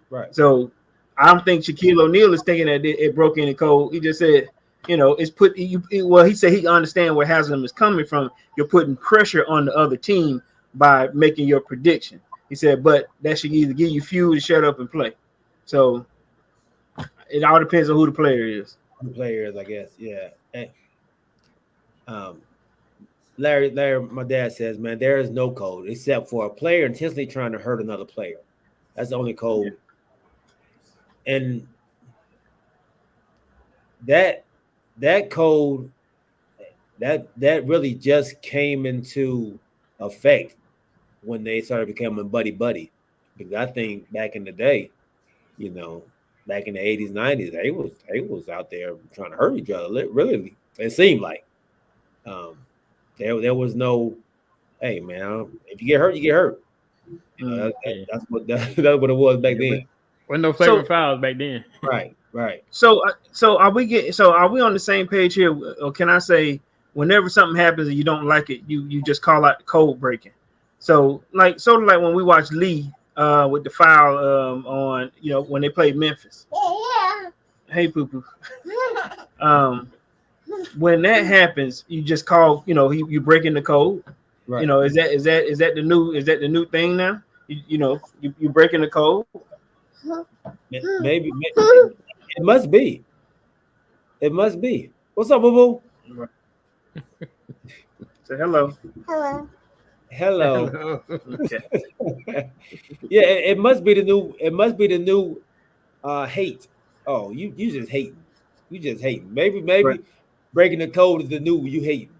Right. So I don't think Shaquille O'Neal is thinking that it broke any code. He just said, you know, it's put you. Well, he said he understand where Haslam is coming from. You're putting pressure on the other team by making your prediction. He said, but that should either give you fuel to shut up and play. So it all depends on who the player is. The players, I guess, yeah. And, Larry, my dad says, man, there is no code except for a player intentionally trying to hurt another player. That's the only code. Yeah. And that code that really just came into effect when they started becoming buddy. Because I think back in the day, you know, back in the 80s, 90s, they was out there trying to hurt each other. Really, it seemed like. There was no, hey man, if you get hurt, you get hurt. That's what it was back then. Wasn't no flagrant fouls back then. Right. So are we on the same page here? Or can I say whenever something happens and you don't like it, you just call out the code breaking? So like when we watched Lee with the foul on, you know, when they played Memphis. Hey poo poo. When that happens, you just call, you know, you breaking the code. Right. You know, is that the new thing now? You know, you breaking the code. Maybe it must be. It must be. What's up, boo boo? Say hello. Hello. Okay. Yeah, it must be the new. It must be the new hate. Oh, you just hating. You just hating. Maybe right. Breaking the code is the new you hating.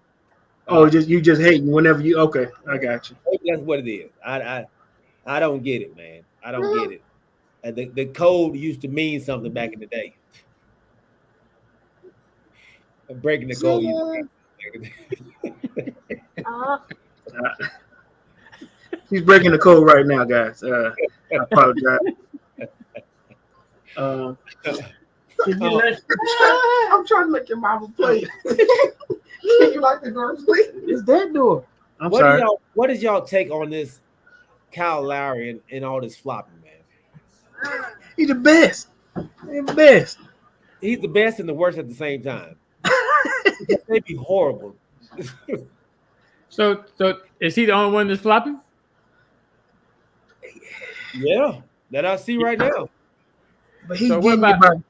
You just hating whenever you. Okay, I got you. That's what it is. I don't get it, man. I don't get it. And the code used to mean something back in the day. Breaking the code. He's breaking the code right now, guys. I apologize. I'm trying to make your mama play. Can you like the door, please? It's that door. What is y'all take on this Kyle Lowry and all this flopping, man? He's the best. He's the best. He's the best and the worst at the same time. They'd be horrible. So is he the only one that's flopping? Yeah, that I see right now. But he's so what about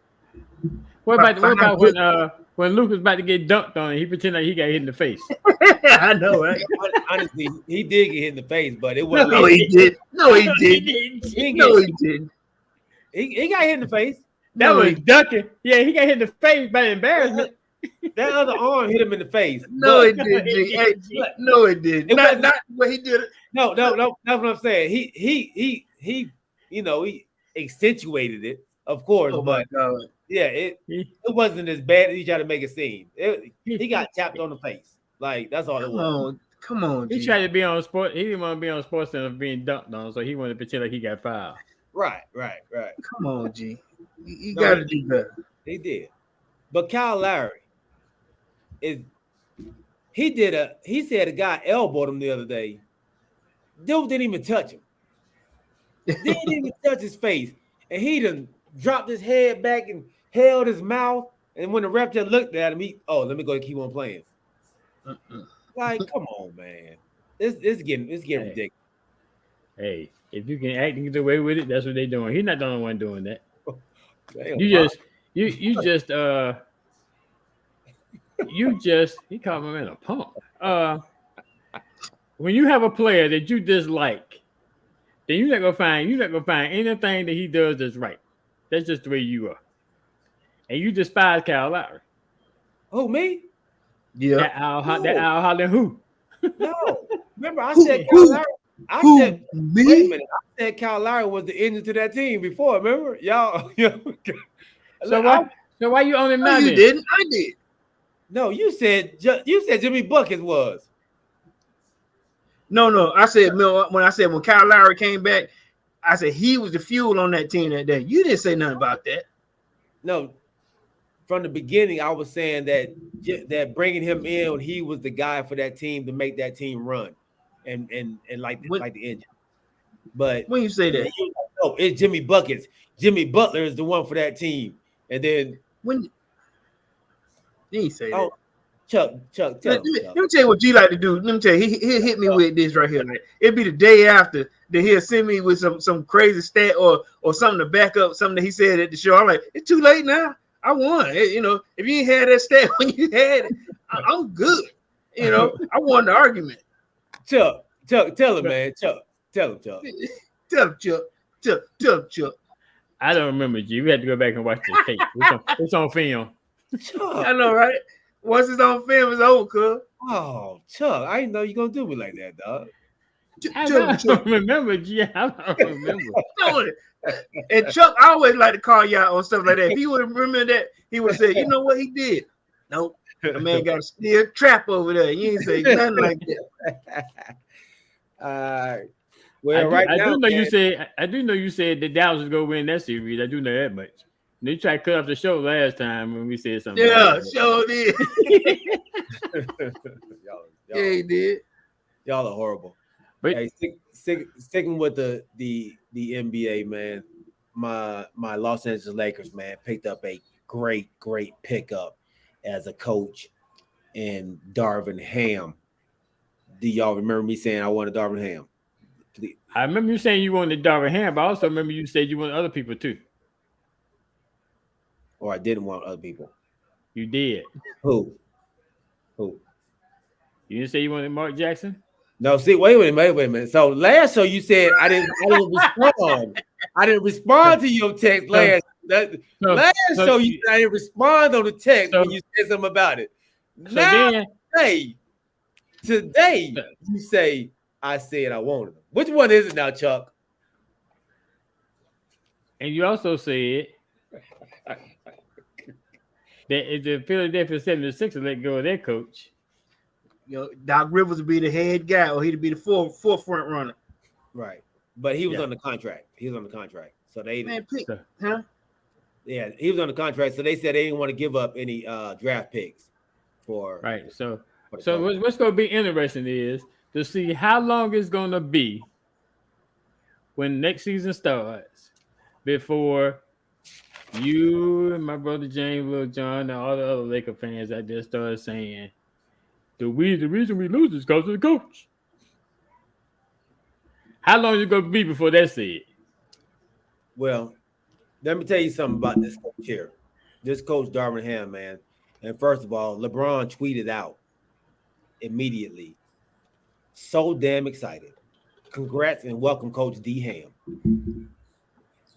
when Luke was about to get dunked on, he pretended like he got hit in the face. I know, right? Honestly, he did get hit in the face, but it No, wasn't. he did. No, he did. didn't No, get- he didn't. he got hit in the face. That No, was he- ducking. Yeah, he got hit in the face by embarrassment. That other arm hit him in the face. No, but- it didn't. G. Hey, no, it did. It Not wasn't- what he did. No, that's what I'm saying. He he accentuated it, of course, Oh my but God. yeah, it wasn't as bad as he tried to make it seem. He got tapped on the face. Like that's all it was. Come on. He G. tried to be on sport. He didn't want to be on Sports Center being dunked on, so he wanted to pretend like he got fouled. Right. Come on, G. You No, got to do better. He did. But Kyle Lowry he said a guy elbowed him the other day. Dude didn't even touch him. Didn't even touch his face. And he done dropped his head back and held his mouth. And when the ref just looked at him, let me go keep on playing. Like, come on, man. It's getting ridiculous. Hey, if you can act and get away with it, that's what they're doing. He's not the only one doing that. Damn, You just he called my man a punk. When you have a player that you dislike, then you're not gonna find anything that he does that's right. That's just the way you are. And you despise Kyle Lowry. Oh, me? Yeah. That Al Holland who? No. Remember, I said Kyle Lowry. Wait a minute. I said Kyle Lowry was the engine to that team before. Remember, y'all. So why you on him No, now? you then? didn't. I did. No, you said Jimmy Buckets was. No. I said when Kyle Lowry came back, I said he was the fuel on that team that day. You didn't say nothing about that. No, from the beginning, I was saying that bringing him in, he was the guy for that team to make that team run, and like the engine. But When you say that, no, it's Jimmy Buckets. Jimmy Butler is the one for that team, and then when you say that. oh, Chuck, Let me tell you what G like to do. Let me tell you, he'll hit me with this right here. Like, it'd be the day after that he'll send me with some crazy stat or something to back up something that he said at the show. I'm like, it's too late now. I won. If you ain't had that stat when you had it, I'm good. I won the argument. Chuck, tell him, man. Chuck, tell him, Chuck. Tell him, Chuck. I don't remember, G. We had to go back and watch the tape. It's on film. Chuck. I know, right? Once it's on film, it's over, cuz. Oh, Chuck, I didn't know you gonna do me like that, dog. I don't remember, G. I don't remember. And Chuck, I always like to call you out on stuff like that. If he would have remembered that, he would have said, you know what he did? Nope. The man got a steel trap over there. You ain't say nothing like that. Well, I do know you said that Dallas was gonna win that series. I do know that much. They tried to cut off the show last time when we said something. Yeah, sure did. y'all, Yeah, he did. y'all are horrible. But Hey, sticking with the NBA, man. My Los Angeles Lakers, man, picked up a great pickup as a coach in Darvin Ham. Do y'all remember me saying I wanted Darvin Ham? I remember you saying you wanted Darvin Ham, but I also remember you said you wanted other people too. Or I didn't want other people. You did. Who? You didn't say you wanted Mark Jackson? No, see, wait a minute. So last show you said I didn't respond. I didn't respond to your text last. Last show you said I didn't respond on the text when you said something about it. Today you say I said I wanted him. Which one is it now, Chuck? And you also said that if the Philadelphia 76ers let go of their coach, Doc Rivers would be the head guy, or he'd be the forefront runner. Right. But he was on the contract. So they Yeah, he was on the contract. So they said they didn't want to give up any draft picks for right. So what's going to be interesting is to see how long it's going to be when next season starts before you and my brother James, Lil John, and all the other Laker fans out there started saying the reason we lose is because of the coach. How long is it going to be before that's said? Well, let me tell you something about this coach here. This coach, Darvin Ham, man. And first of all, LeBron tweeted out immediately, so damn excited. Congrats and welcome, Coach D Ham.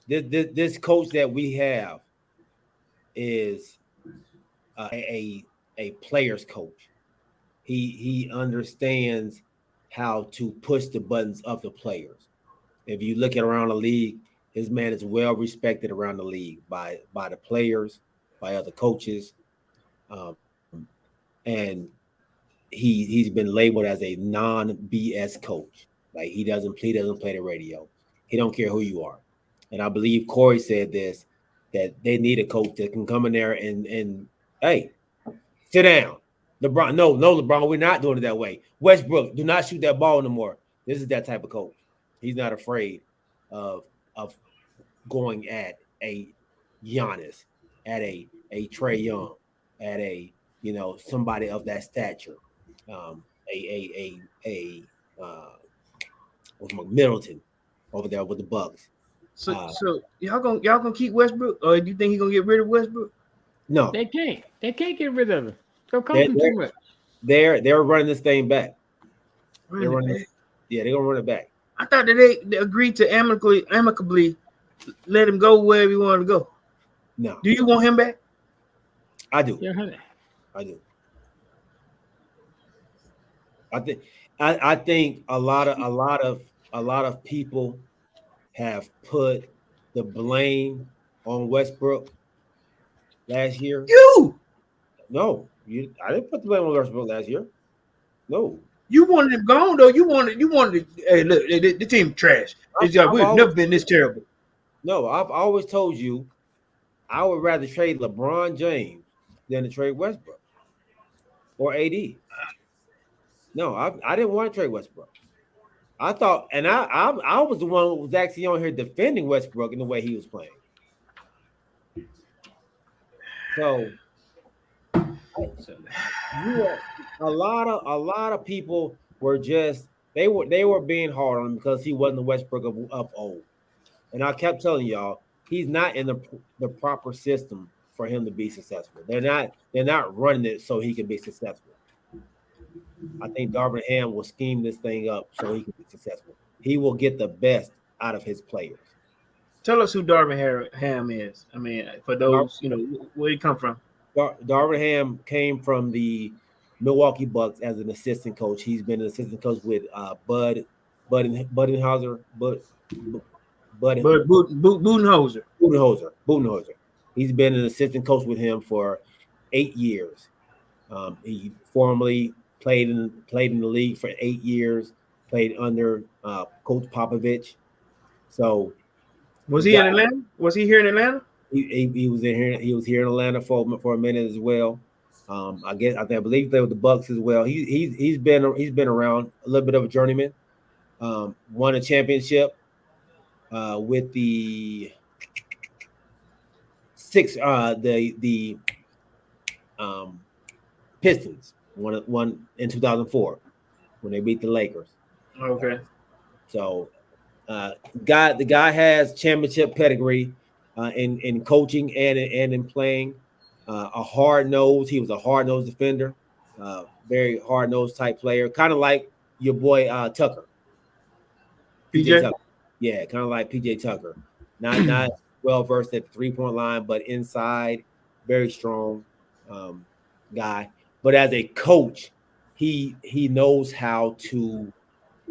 This coach that we have is a player's coach. He understands how to push the buttons of the players. If you look at around the league, his man is well respected around the league by the players, by other coaches, and he's been labeled as a non-BS coach. Like he doesn't play the radio. He don't care who you are. And I believe Corey said this, that they need a coach that can come in there and hey, sit down. LeBron, no, LeBron, we're not doing it that way. Westbrook, do not shoot that ball no more. This is that type of coach. He's not afraid of going at a Giannis, at a Trae Young, at a somebody of that stature, Middleton over there with the Bucks. So y'all gonna keep Westbrook, or do you think he's gonna get rid of Westbrook? No, they can't. They can't get rid of him. They'll cost him too much. They're running this thing back. They're gonna run it back. I thought that they agreed to amicably let him go wherever he wanted to go. No. Do you want him back? I do. Yeah, I do. I think a lot of people have put the blame on Westbrook last year. No, I didn't put the blame on Westbrook last year. No. You wanted him gone though. You wanted. Hey, look, the team trash. We've never been this terrible. No, I've always told you, I would rather trade LeBron James than to trade Westbrook or AD. No, I didn't want to trade Westbrook. I thought, and I was the one who was actually on here defending Westbrook in the way he was playing. So, a lot of people were just they were being hard on him because he wasn't the Westbrook of old. And I kept telling y'all, he's not in the proper system for him to be successful. They're not running it so he can be successful. I think Darvin Ham will scheme this thing up so he can be successful. He will get the best out of his players. Tell us who Darvin Ham is. I mean, for those, where he come from? Darvin Ham came from the Milwaukee Bucks as an assistant coach. He's been an assistant coach with Budenholzer. He's been an assistant coach with him for 8 years. He formerly played in the league for 8 years. Played under Coach Popovich. So, was he in Atlanta? Was he here in Atlanta? He was in here. He was here in Atlanta for a minute as well. I believe he played with the Bucks as well. He's been around, a little bit of a journeyman. Won a championship with the Pistons. Won in 2004 when they beat the Lakers. Okay. So, the guy has championship pedigree in coaching and in playing. A hard nose. He was a hard nosed defender. Very hard nosed type player, kind of like your boy Tucker. PJ Tucker. Yeah, kind of like PJ Tucker. Not well versed at the 3-point line, but inside, very strong guy. But as a coach, he knows how to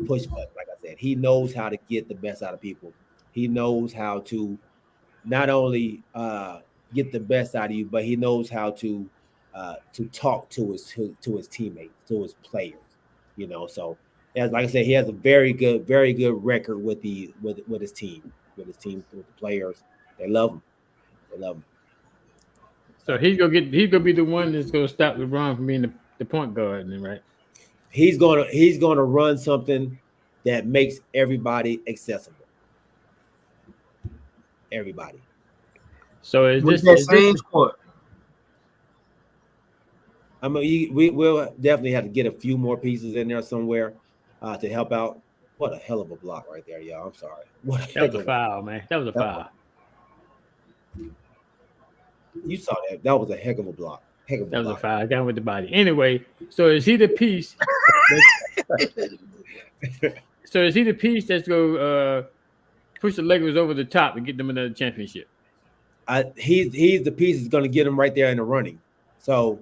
push buttons. Like I said, he knows how to get the best out of people. He knows how to not only get the best out of you, but he knows how to talk to his teammates, to his players. So as like I said, he has a very good record with his team, with the players. They love him. So he's gonna be the one that's gonna stop LeBron from being the point guard, right? He's gonna run something that makes everybody accessible. Everybody. So is this the same squad? I mean, we'll definitely have to get a few more pieces in there somewhere to help out. What a hell of a block right there, y'all. I'm sorry. That was a foul, man. That was a foul. You saw that. That was a heck of a block. Heck of a That was a body. foul. I got him with the body. Anyway, so is he the piece? So is he the piece that's go push the Lakers over the top and get them another championship? He's the piece that's going to get him right there in the running. So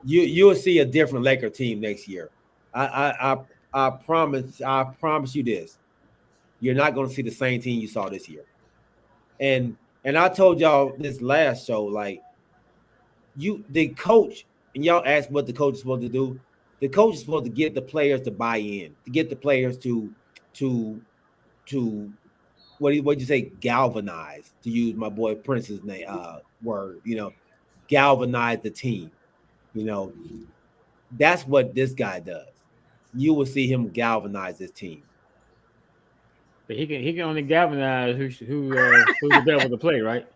you'll see a different Laker team next year. I promise you this. You're not going to see the same team you saw this year. And I told y'all this last show, like the coach, and y'all asked what the coach is supposed to do. The coach is supposed to get the players to buy in, to get the players to what'd you say, galvanize, to use my boy Prince's name word, galvanize the team. That's what this guy does. You will see him galvanize this team. But he can only galvanize who's available to play, right?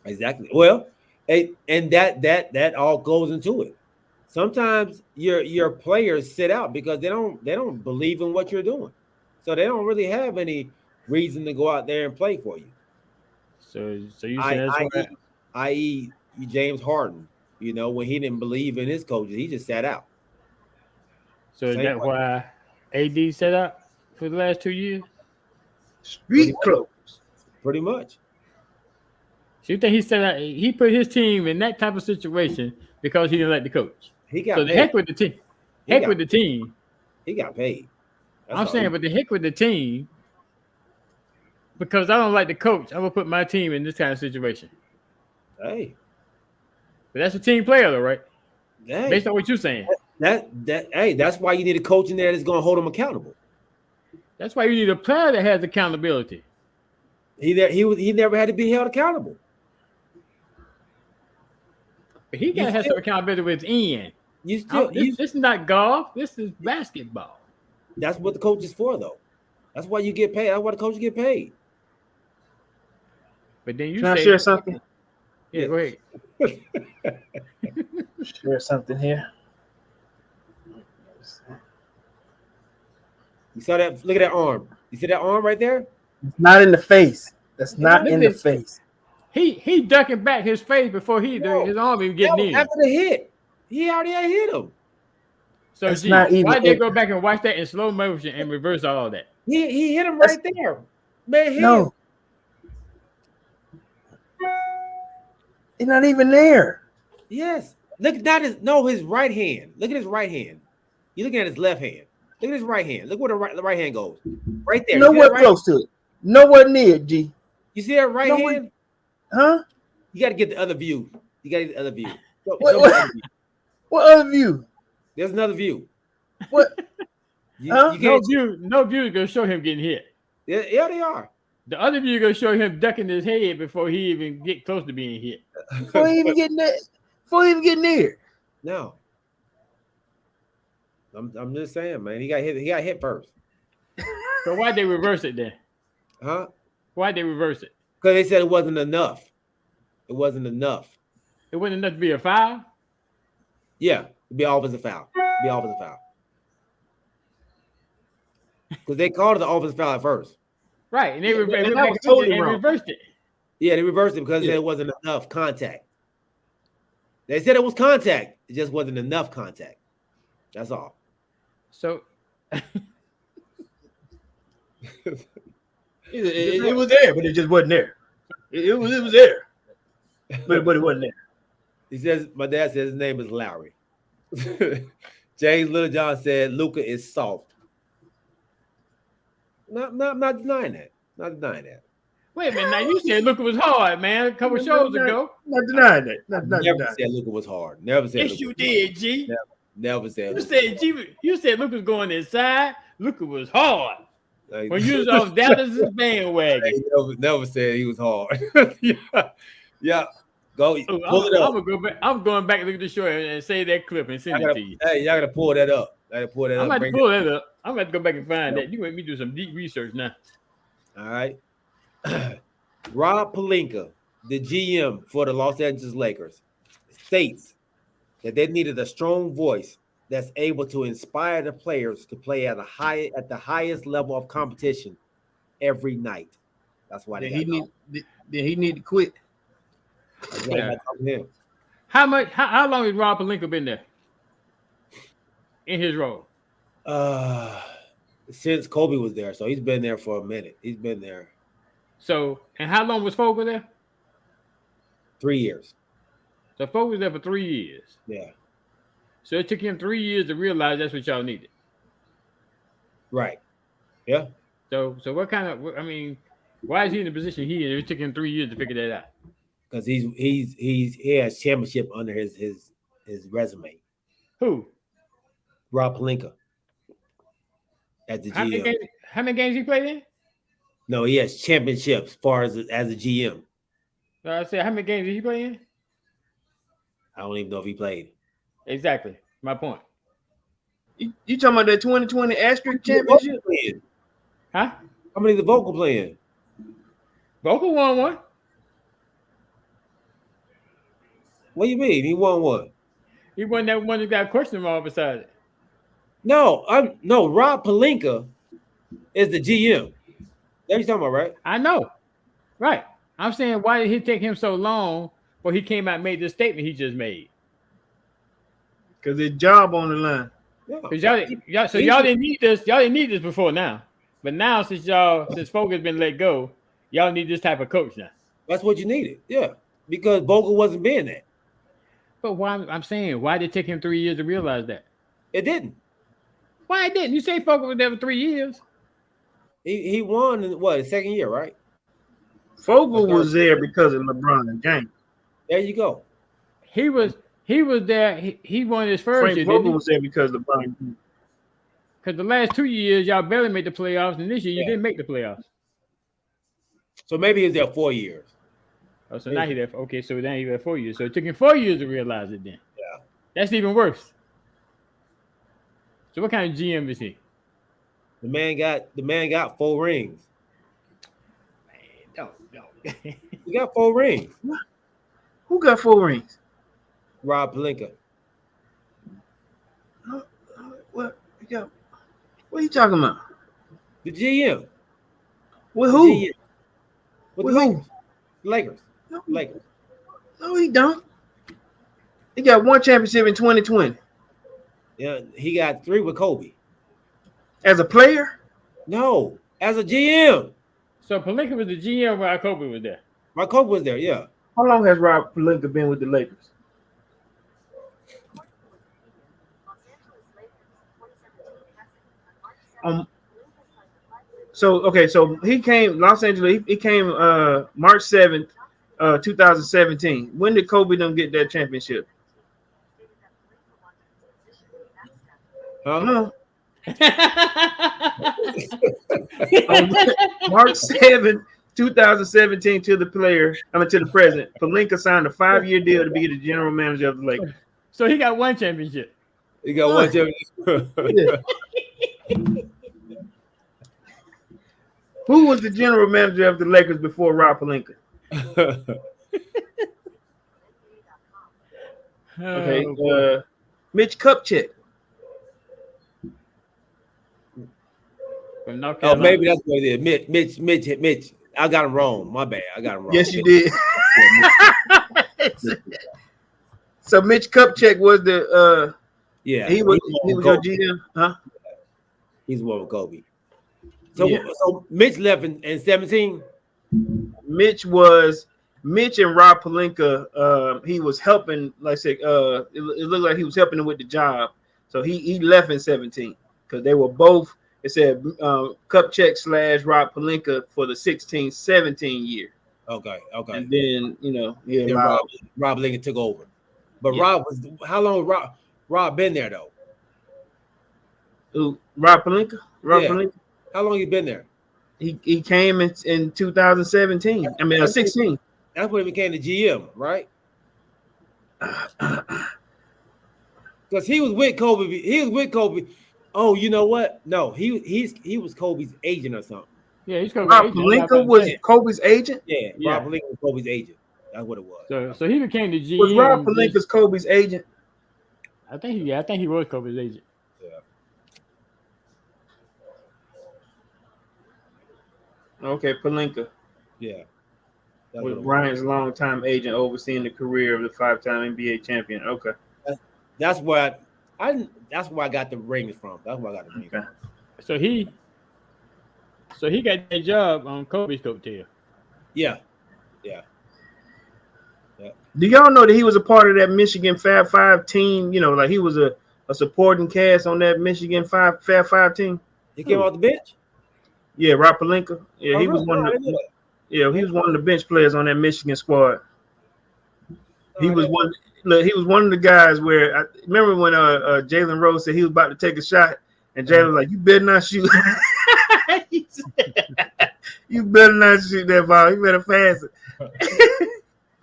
Exactly. Well, and that all goes into it. Sometimes your players sit out because they don't believe in what you're doing, so they don't really have any reason to go out there and play for you. So you say that's why, i.e. James Harden, when he didn't believe in his coaches, he just sat out. So is that why AD sat out for the last 2 years? Street clothes. Pretty much. So you think he sat out? He put his team in that type of situation because he didn't like the coach. He got so paid. The heck with the team. Heck with the team. He got paid. I'm saying, but the heck with the team, because I don't like the coach. I'm gonna put my team in this kind of situation. Hey, but that's a team player, though, right? Hey. Based on what you're saying. That's why you need a coach in there that's gonna hold him accountable. That's why you need a player that has accountability. He never had to be held accountable. But he gotta have some accountability within. This is not golf. This is basketball. That's what the coach is for, though. That's why you get paid. That's why the coach get paid. But then Can I share something? Yeah, go ahead. Share something here. You saw that? Look at that arm. You see that arm right there? It's not in the face. That's not in the face. He ducking back his face before his arm even getting in. After the hit, he already had hit him. So why they go back and watch that in slow motion and reverse all that? He hit him right there. Man, hit him. It's not even there. Yes. Look, his right hand. Look at his right hand. You're looking at his left hand. Look at his right hand. Look where the right hand goes. Right there. Nowhere close to it. Nowhere near it, G. You see that right hand? Huh? You got to get the other view. You got to get the other view. What other view? There's another view. What? No view is gonna show him getting hit. Yeah, they are. The other view is gonna show him ducking his head before he even get close to being hit. Before he even get near. No. I'm just saying, man. He got hit first. So why'd they reverse it then? Huh? Why'd they reverse it? Because they said it wasn't enough. It wasn't enough. It wasn't enough to be a foul? Yeah, it'd be offensive foul. Because they called it the offensive foul at first. Right, and they totally reversed it. Yeah, they reversed it because there wasn't enough contact. They said it was contact. It just wasn't enough contact. That's all. So it was there, but it just wasn't there. It was there, but it wasn't there. He says, my dad says his name is Lowry. James Littlejohn said Luka is soft. Not denying that. Not denying that. wait a minute, now you said Luka was hard, man, a couple shows ago. Not denying that. Not Never denying. said Luka was hard. Never said. Yes, you did, G. Never said. You said Luka was going inside. Luka was hard. Like, When you was on Dallas' bandwagon. never said he was hard. yeah. Go pull it up. I'm going back and look at the show and say that clip and send it to you. Hey, y'all gotta pull that up. I'm about to pull that up. I'm about to go back and find that. You make me do some deep research now. All right. Rob Pelinka, the GM for the Los Angeles Lakers, states that they needed a strong voice that's able to inspire the players to play at the highest level of competition every night. That's why Did he need to quit? Yeah. How long has Rob Pelinka been there in his role? Since Kobe was there, so he's been there for a minute. He's been there. So, and how long was Fogel there? 3 years. So Fogel was there for 3 years. Yeah. So it took him 3 years to realize that's what y'all needed. Right. Yeah. So what kind of? I mean, why is he in the position he in? It took him 3 years to figure that out. Because he has championship under his resume. Who? Rob Pelinka. At the GM. How many games he played in? No, he has championships as far as a GM. So I said, how many games did he play in? I don't even know if he played. Exactly. My point. You talking about that 2020 asterisk championship? Huh? How many the Vogel playing? Vogel won one. What do you mean? He won one. He won that one that got a question mark beside it. No, Rob Pelinka is the GM. That's what you're talking about, right? I know. Right. I'm saying, why did it take him so long before he came out and made this statement he just made? Because his job on the line. Because y'all didn't need this. Y'all didn't need this before now. But now, since Vogel has been let go, y'all need this type of coach now. That's what you needed. Yeah. Because Vogel wasn't being that. But I'm saying, why did it take him 3 years to realize that? It didn't. Why it didn't? You say Vogel was there for 3 years. He won in his second year, right? Fogel was there because of LeBron and James. There you go. He was there. He won his first Frank year. Vogel was there because of LeBron. Because the last 2 years y'all barely made the playoffs, and this year you didn't make the playoffs. So maybe he was there 4 years. Oh, so now he's there. Okay, so now he's there 4 years. So it took him 4 years to realize it. Then, yeah, that's even worse. So what kind of GM is he? The man got 4 rings. Man, don't. He got 4 rings. Who got 4 rings? Rob Pelinka. What are you talking about? The GM. With who? GM. With the Lakers. Lakers. No, he don't. He got 1 championship in 2020. Yeah, he got 3 with Kobe. As a player? No, as a GM. So Pelinka was the GM while Kobe was there. My Kobe was there, yeah. How long has Rob Pelinka been with the Lakers? So he came Los Angeles. He came March 7th, 2017. When did Kobe them get that championship? Huh? March 7th, 2017 to the president. Pelinka signed a 5-year deal to be the general manager of the Lakers. So he got 1 championship. He got 1 championship. Who was the general manager of the Lakers before Rob Pelinka? Okay, Mitch Kupchak. Oh, maybe that's what it is. Mitch. I got him wrong. My bad. I got him wrong. Yes, you did. So Mitch Kupchak was the he was your GM, huh? He's one with Kobe. So Mitch left in 17. Mitch and Rob Pelinka. He was helping, like I said, it looked like he was helping him with the job. So he left in 17 because they were both. It said Kupchak / Rob Pelinka for the 16-17 year. Okay. And then Rob Pelinka took over. But Rob was how long? Rob been there though? Who? Rob Pelinka. Pelinka. How long you been there? He came in 2017. I mean, 16. That's when he became the GM, right? Because he was with Kobe. Oh, you know what? No, he was Kobe's agent or something. Yeah, he's Kobe's Rob agent. Pelinka was Kobe's agent? Yeah, Rob Pelinka was Kobe's agent. That's what it was. So he became the GM. Was Rob Pelinka's Kobe's agent? I think he was Kobe's agent. Okay, Pelinka. Yeah. With Bryant's longtime agent overseeing the career of the 5-time NBA champion. Okay. That's where I got the rings from. That's where I got the rings from. So he got that job on Kobe's coattail. Yeah. Do y'all know that he was a part of that Michigan Fab Five team? You know, like he was a supporting cast on that Michigan Fab Five team. He came off the bench. Yeah, Rob Pelinka. Yeah, he was one of the. Yeah, he was one of the bench players on that Michigan squad. He was one. Look, he was one of the guys where I remember when Jalen Rose said he was about to take a shot, and Jalen was like, "You better not shoot." He said, "You better not shoot that ball. You better pass it."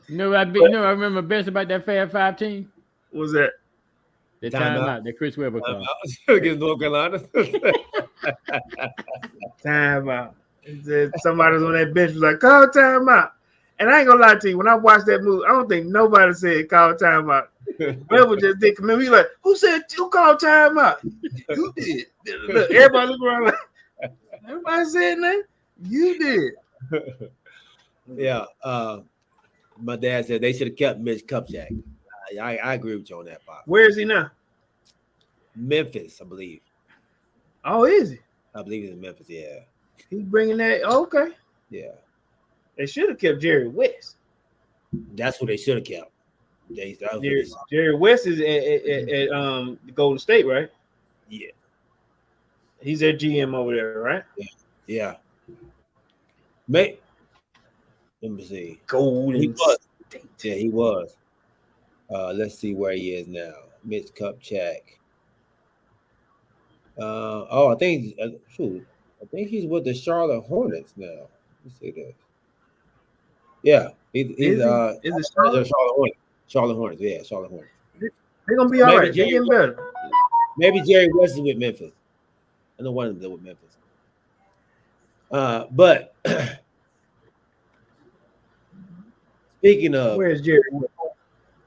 I remember best about that Fab Five team. What was that? The timeout that Chris Webber called against North Carolina. Timeout. Somebody was on that bench was like, "Call timeout." And I ain't gonna lie to you, when I watched that movie, I don't think nobody said call timeout. Webber just did come in. He like, who called timeout? You did. Look, everybody look around like, everybody said that? You did. Yeah. My dad said they should have kept Mitch Kupchak. I agree with you on that, Pop. Where is he now? Memphis, I believe. Oh, is he? I believe he's in Memphis, yeah. He's bringing that. Okay. Yeah. They should have kept Jerry West. That's what they should have kept. Jerry West is at Golden State, right? Yeah. He's their GM over there, right? Yeah. Let me see. Golden State. Yeah, he was. Let's see where he is now. Mitch Kupchak. I think he's with the Charlotte Hornets now. Let's see this. Yeah, he's it Charlotte Hornets? Charlotte Hornets, yeah, Charlotte Hornets. They're gonna be all right. They're getting better. Maybe Jerry West is with Memphis. I know one of them with Memphis. But speaking of where's Jerry?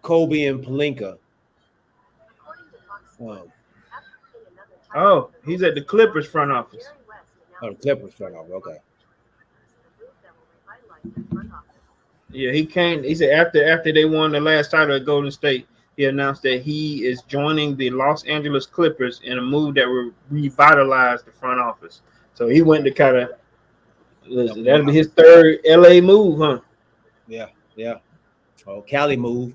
Kobe and Pelinka. Oh, he's at the Clippers front office. Oh, the Clippers front office. Okay. Yeah, he came. He said after they won the last title at Golden State, he announced that he is joining the Los Angeles Clippers in a move that will revitalize the front office. So he went to kind of that'll be his third LA move, huh? Yeah. Oh, Cali move.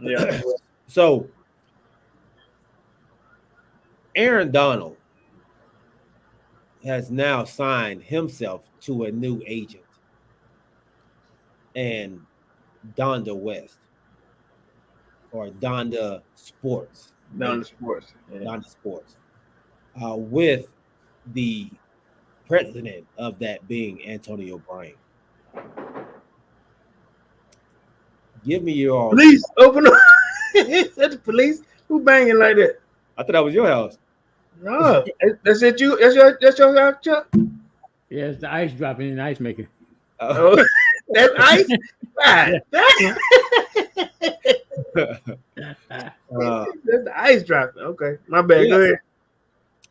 Yeah. So Aaron Donald has now signed himself to a new agent. And Donda West or Donda Sports. Donda Sports. Yeah. Donda Sports. With the president of that being Antonio Brown. Give me your police. Open up. Is that the police? Who banging like that? I thought that was your house. No, that's it. That's your house, Chuck. Yeah, it's the ice dropping in the ice maker. Oh. That's ice. That's the ice dropping. Okay, my bad. Yeah. Go ahead.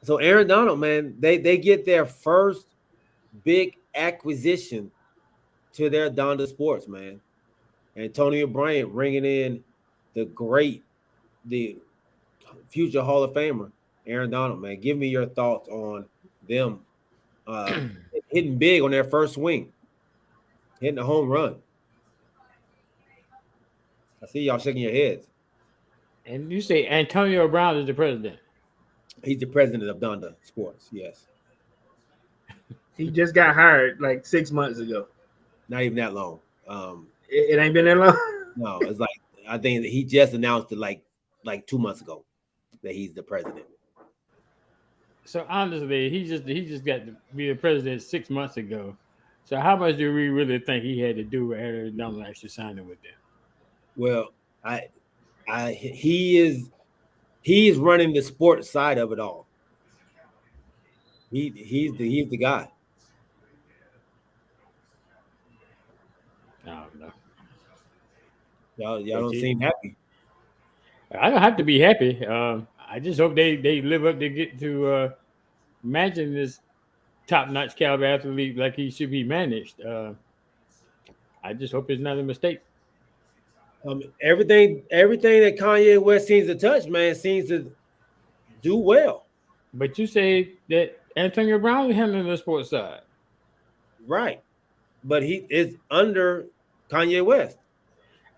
So Aaron Donald, man, they get their first big acquisition to their Donda Sports, man. Antonio Bryant bringing in the future Hall of Famer, Aaron Donald, man. Give me your thoughts on them hitting big on their first swing. Hitting a home run. I see y'all shaking your heads. And you say Antonio Brown is the president? He's the president of Donda Sports, yes. He just got hired like 6 months ago. Not even that long. It ain't been that long? No, it's like I think that he just announced it like 2 months ago that he's the president. So honestly, he just got to be the president 6 months ago. So how much do we really think he had to do with Aaron Donald actually signing with them? Well, he is running the sports side of it all. He's the guy. I don't know. Y'all don't seem happy. I don't have to be happy. I just hope they live up to get to managing this top-notch caliber athlete like he should be managed. I just hope it's not a mistake. Everything that Kanye West seems to touch, man, seems to do well. But you say that Antonio Brown is handling the sports side. Right. But he is under Kanye West.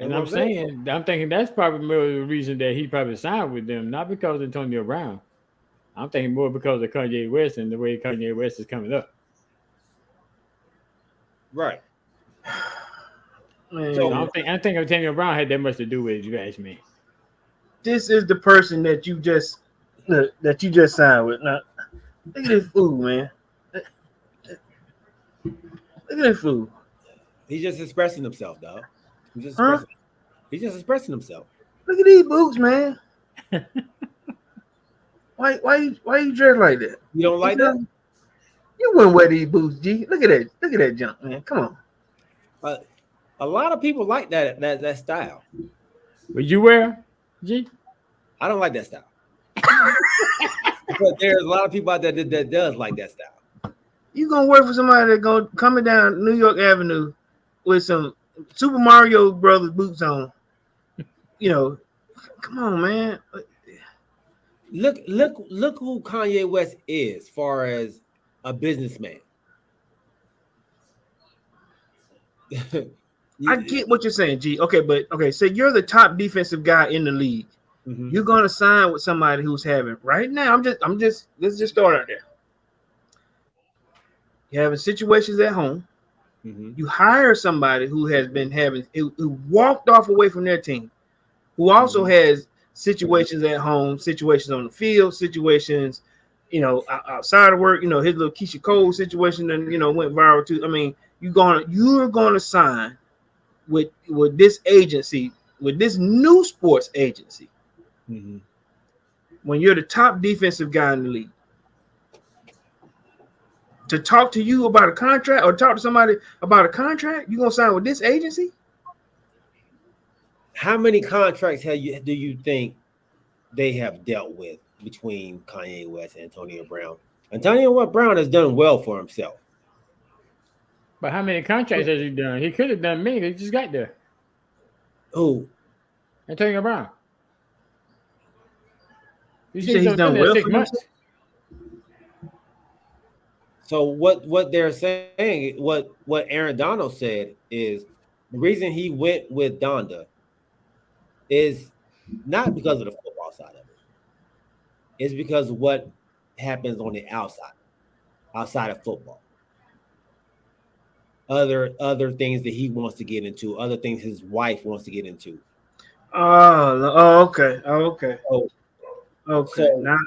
And I'm thinking that's probably more the reason that he probably signed with them, not because of Antonio Brown. I'm thinking more because of Kanye West and the way Kanye West is coming up. Right. So I don't think Antonio Brown had that much to do with it, if you ask me. This is the person that you just signed with. Now, look at this fool, man. Look at this fool. He's just expressing himself, dog. He's just expressing himself. Look at these boots, man. Why you dress like that? You don't like that? You wouldn't wear these boots, G. Look at that junk, man. Come on. A lot of people like that style. Would you wear, G? I don't like that style. But there's a lot of people out there that does like that style. You gonna work for somebody that gonna coming down New York Avenue with some Super Mario Brothers boots on? You know, come on, man. Look who Kanye West is as far as a businessman. I get what you're saying, G. Okay, so you're the top defensive guy in the league. Mm-hmm. You're gonna sign with somebody who's having right now. Let's just start out there. You're having situations at home. Mm-hmm. You hire somebody who walked off away from their team, who also has situations at home, situations on the field, situations, outside of work. His little Keisha Cole situation and went viral too. I mean, you're gonna sign with this agency, with this new sports agency, when you're the top defensive guy in the league. To talk to you about a contract or talk to somebody about a contract, you're gonna sign with this agency? How many contracts do you think they have dealt with between Kanye West and Antonio Brown? Antonio Brown has done well for himself. But how many contracts has he done? He could have done many. He just got there. Who? Antonio Brown. You say he's done well for himself? So what they're saying, what Aaron Donald said is the reason he went with Donda is not because of the football side of it. It's because of what happens on the outside of football. Other things that he wants to get into, other things his wife wants to get into. Okay. So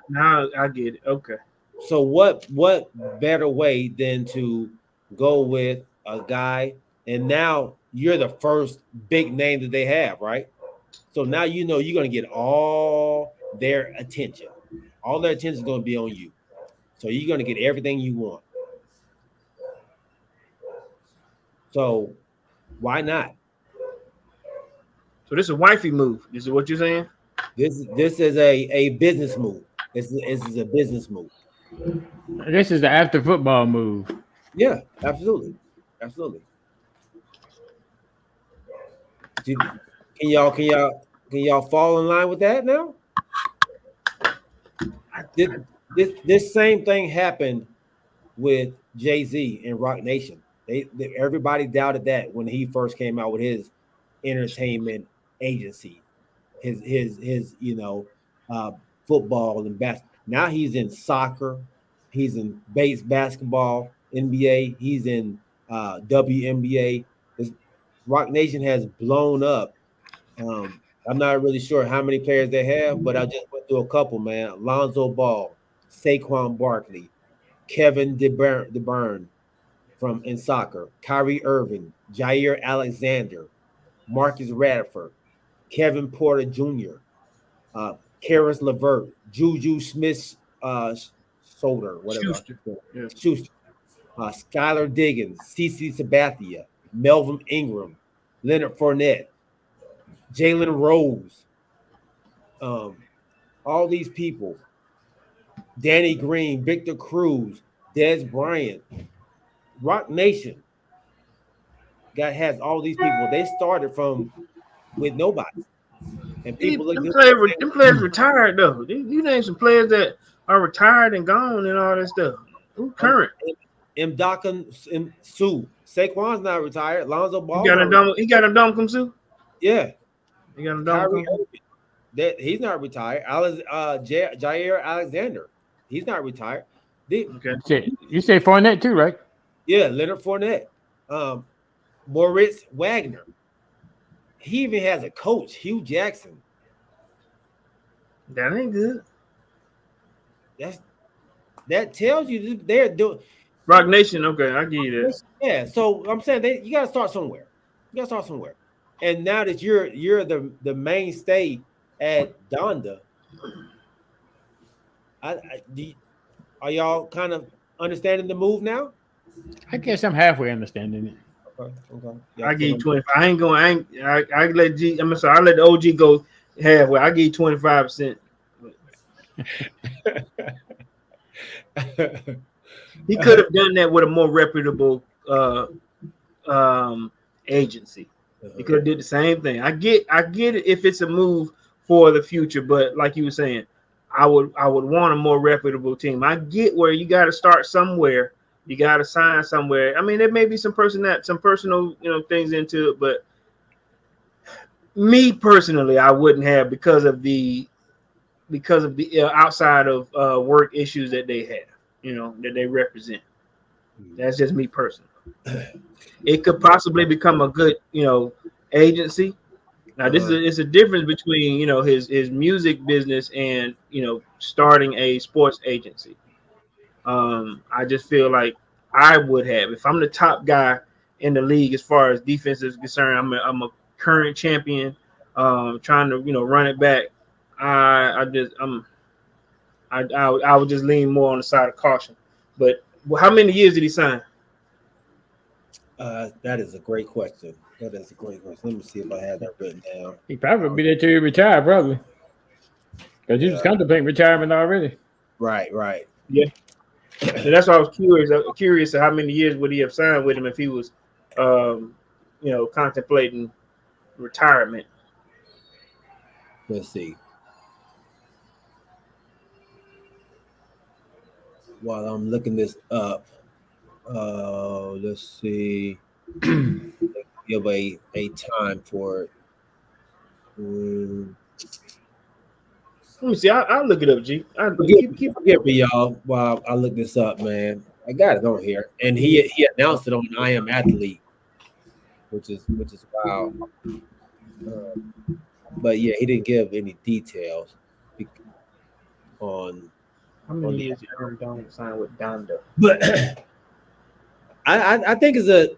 now I get it. Okay. So what better way than to go with a guy, and now you're the first big name that they have, right? So now you're going to get all their attention. All their attention is going to be on you. So you're going to get everything you want. So why not? So this is a wifey move. This is what you're saying? This is a business move. This is a business move. This is the after football move. Yeah, absolutely. Can y'all fall in line with that now? This same thing happened with Jay-Z and Rock Nation. Everybody doubted that when he first came out with his entertainment agency, his football and basketball. Now he's in soccer, he's in basketball, NBA, he's in WNBA. This Rock Nation has blown up. I'm not really sure how many players they have, but I just went through a couple, man. Lonzo Ball, Saquon Barkley, Kevin DeBurn from in soccer, Kyrie Irving, Jair Alexander, Marcus Radford, Kevin Porter Jr., Karis LeVert, Juju Smith Solder, whatever. Schuster. Skylar Diggins, CeCe Sabathia, Melvin Ingram, Leonard Fournette, Jalen Rose, all these people, Danny Green, Victor Cruz, Des Bryant, Rock Nation has all these people. They started from with nobody, and people look good. Them players retired though. You name some players that are retired and gone and all that stuff. Who current? M'Daka Sue. Saquon's not retired. Lonzo Ball. He got him Dom Sue. Yeah, he got him Kyrie Irving. He's not retired. Jair Alexander. He's not retired. Okay. You say Fournette too, right? Yeah, Leonard Fournette. Moritz Wagner. He even has a coach, Hugh Jackson. That ain't good. That tells you they're doing Rock Nation. Okay, I give you that. Yeah, so I'm saying you got to start somewhere. And now that you're the mainstay at Donda, are y'all kind of understanding the move now? I guess I'm halfway understanding it. Okay. I give you 25. I let G. I'm sorry. I let the OG go halfway. I give you 25%. He could have done that with a more reputable agency. He could have did the same thing. I get it if it's a move for the future, but like you were saying, I would want a more reputable team. I get where you got to start somewhere. You got to sign somewhere. I mean, there may be some personal, things into it, but me personally, I wouldn't have because of the outside of work issues that they have, that they represent. That's just me personally. It could possibly become a good, agency. Now, this is a difference between, his music business and, starting a sports agency. I just feel like I would have, if I'm the top guy in the league as far as defense is concerned, I'm a current champion, trying to run it back. I would just lean more on the side of caution. But how many years did he sign? That is a great question. Let me see if I have that written down. He probably be there till he retire, probably, because he was contemplating retirement already. Right. Yeah. And that's why I was curious of how many years would he have signed with him if he was, contemplating retirement. Let's see. While I'm looking this up, let's see. Give a time for it. Let me see. I'll look it up, G. Forgive me, y'all, while I look this up, man. I got it on here, and he announced it on I Am Athlete, which is wild. But yeah, he didn't give any details on how many years you earned Don signed with Donda. But I think it's a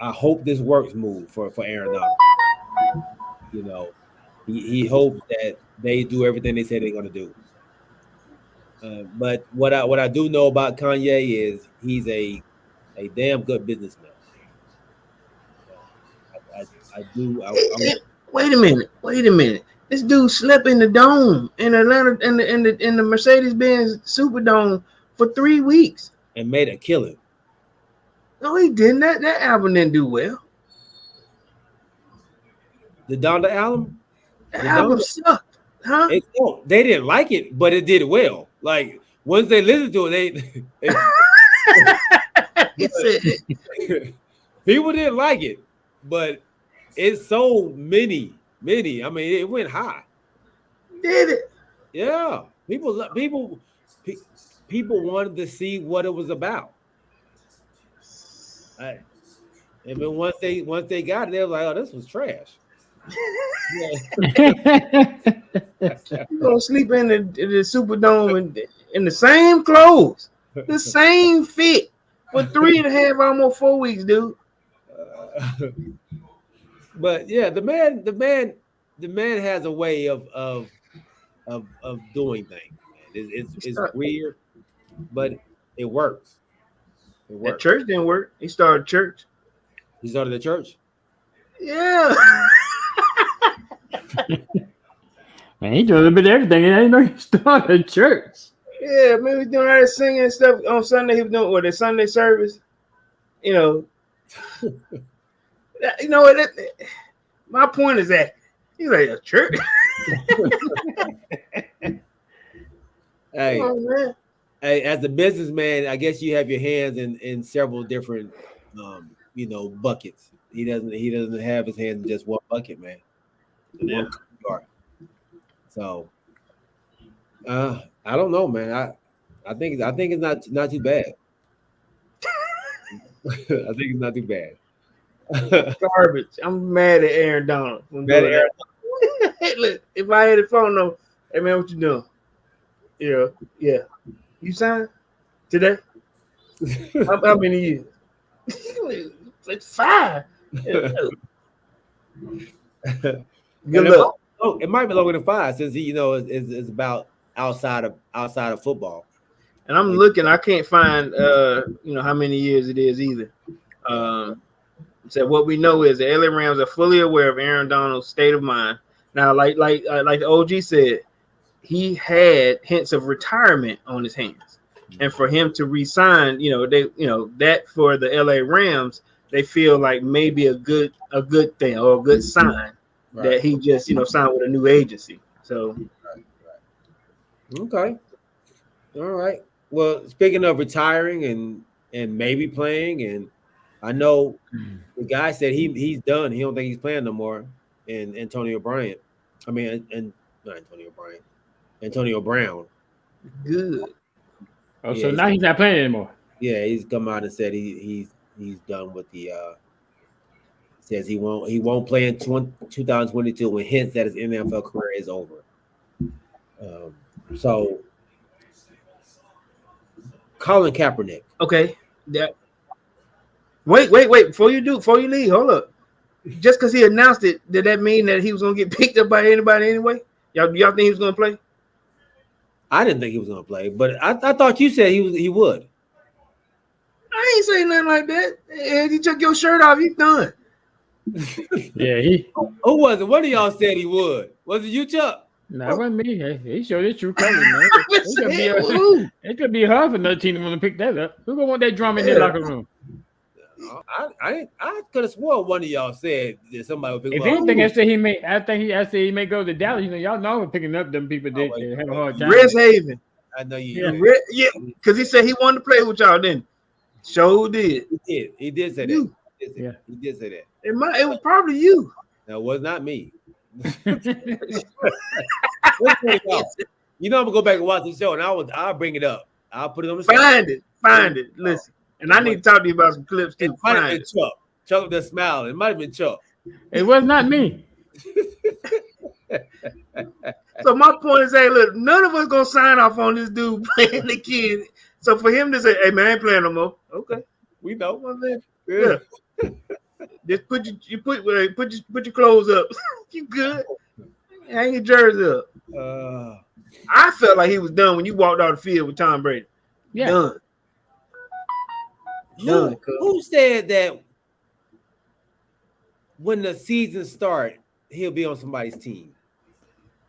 I hope this works move for Aaron Donald. He hopes that they do everything they say they're going to do. But what I do know about Kanye is he's a damn good businessman. I do. Wait a minute. This dude slept in the dome in Atlanta in the Mercedes-Benz Superdome for 3 weeks and made a killing. No, he didn't. That album didn't do well. The Donda album? That album sucked, huh? They didn't like it, but it did well. Like once they listened to it, people didn't like it, but it sold many. I mean, it went high. Did it? Yeah. People wanted to see what it was about. And then once they got it, they were like, "Oh, this was trash." You gonna sleep in the Superdome in the same clothes, the same fit for 3.5, almost 4 weeks, dude. But yeah, the man has a way of doing things. It's weird, but it works. That church didn't work. He started church. He started the church? Yeah. Man, he doing a bit of everything. I didn't know he started a church. Yeah, man, we doing all that singing and stuff on Sunday. He was doing the Sunday service. You know, my point is that he's like a church. Hey, Come on, man. hey, as a businessman, I guess you have your hands in several different, buckets. He doesn't have his hands in just one bucket, man. Yeah. One jar. So, I don't know, man. I think it's not too bad. I think it's not too bad. Garbage. I'm mad at Aaron Donald. Mad at Aaron Look, if I had a phone number, hey man, what you doing? Yeah. You signed today? How many years? It's 5. Good luck. Oh, it might be longer than 5 since he, is about outside of football. And I'm looking, I can't find how many years it is either. So what we know is the LA Rams are fully aware of Aaron Donald's state of mind. Now, like the OG said, he had hints of retirement on his hands, and for him to resign, that for the LA Rams, they feel like maybe a good thing or a good sign that he just signed with a new agency. So, okay, all right. Well, speaking of retiring and maybe playing, and I know the guy said he's done. He don't think he's playing no more. And Antonio Brown. Good. Oh, so now he's not playing anymore. Yeah, he's come out and said he's done with the. Says he won't play in 2022, with hints that his NFL career is over. So, Colin Kaepernick. Okay. Yeah. Wait. Before you leave, hold up. Just because he announced it, did that mean that he was gonna get picked up by anybody anyway? Y'all think he was gonna play? I didn't think he was gonna play, but I thought you said he would. I ain't saying nothing like that. If you took your shirt off, you done. Yeah, Who was it? One of y'all said he would. Was it you, Chuck? No, it wasn't me. He showed his true colors, man. It could be hard for another team to want to pick that up. Who gonna want that drama in their locker room? I could have sworn one of y'all said that somebody would pick him If up. anything, I said he may go to Dallas. Y'all know we're picking up them people that have a hard time. Rest Haven. I know you. Yeah, because he said he wanted to play with y'all. Then sure did. He did say that. Yeah. He did say that. It was probably you. No, it was not me. I'm gonna go back and watch the show, and I'll bring it up. I'll put it on the show. Find it. Listen, and I need to talk to you about some clips too. It might have been Chuck. Chuck with the smile. It might have been Chuck. It was not me. So my point is, hey, look, none of us gonna sign off on this dude playing the kid. So for him to say, "Hey man, I ain't playing no more," okay, we know. Yeah. Just put your clothes up. You good? Hang your jersey up. I felt like he was done when you walked out the field with Tom Brady. Yeah. Done. Who said that when the season starts, he'll be on somebody's team?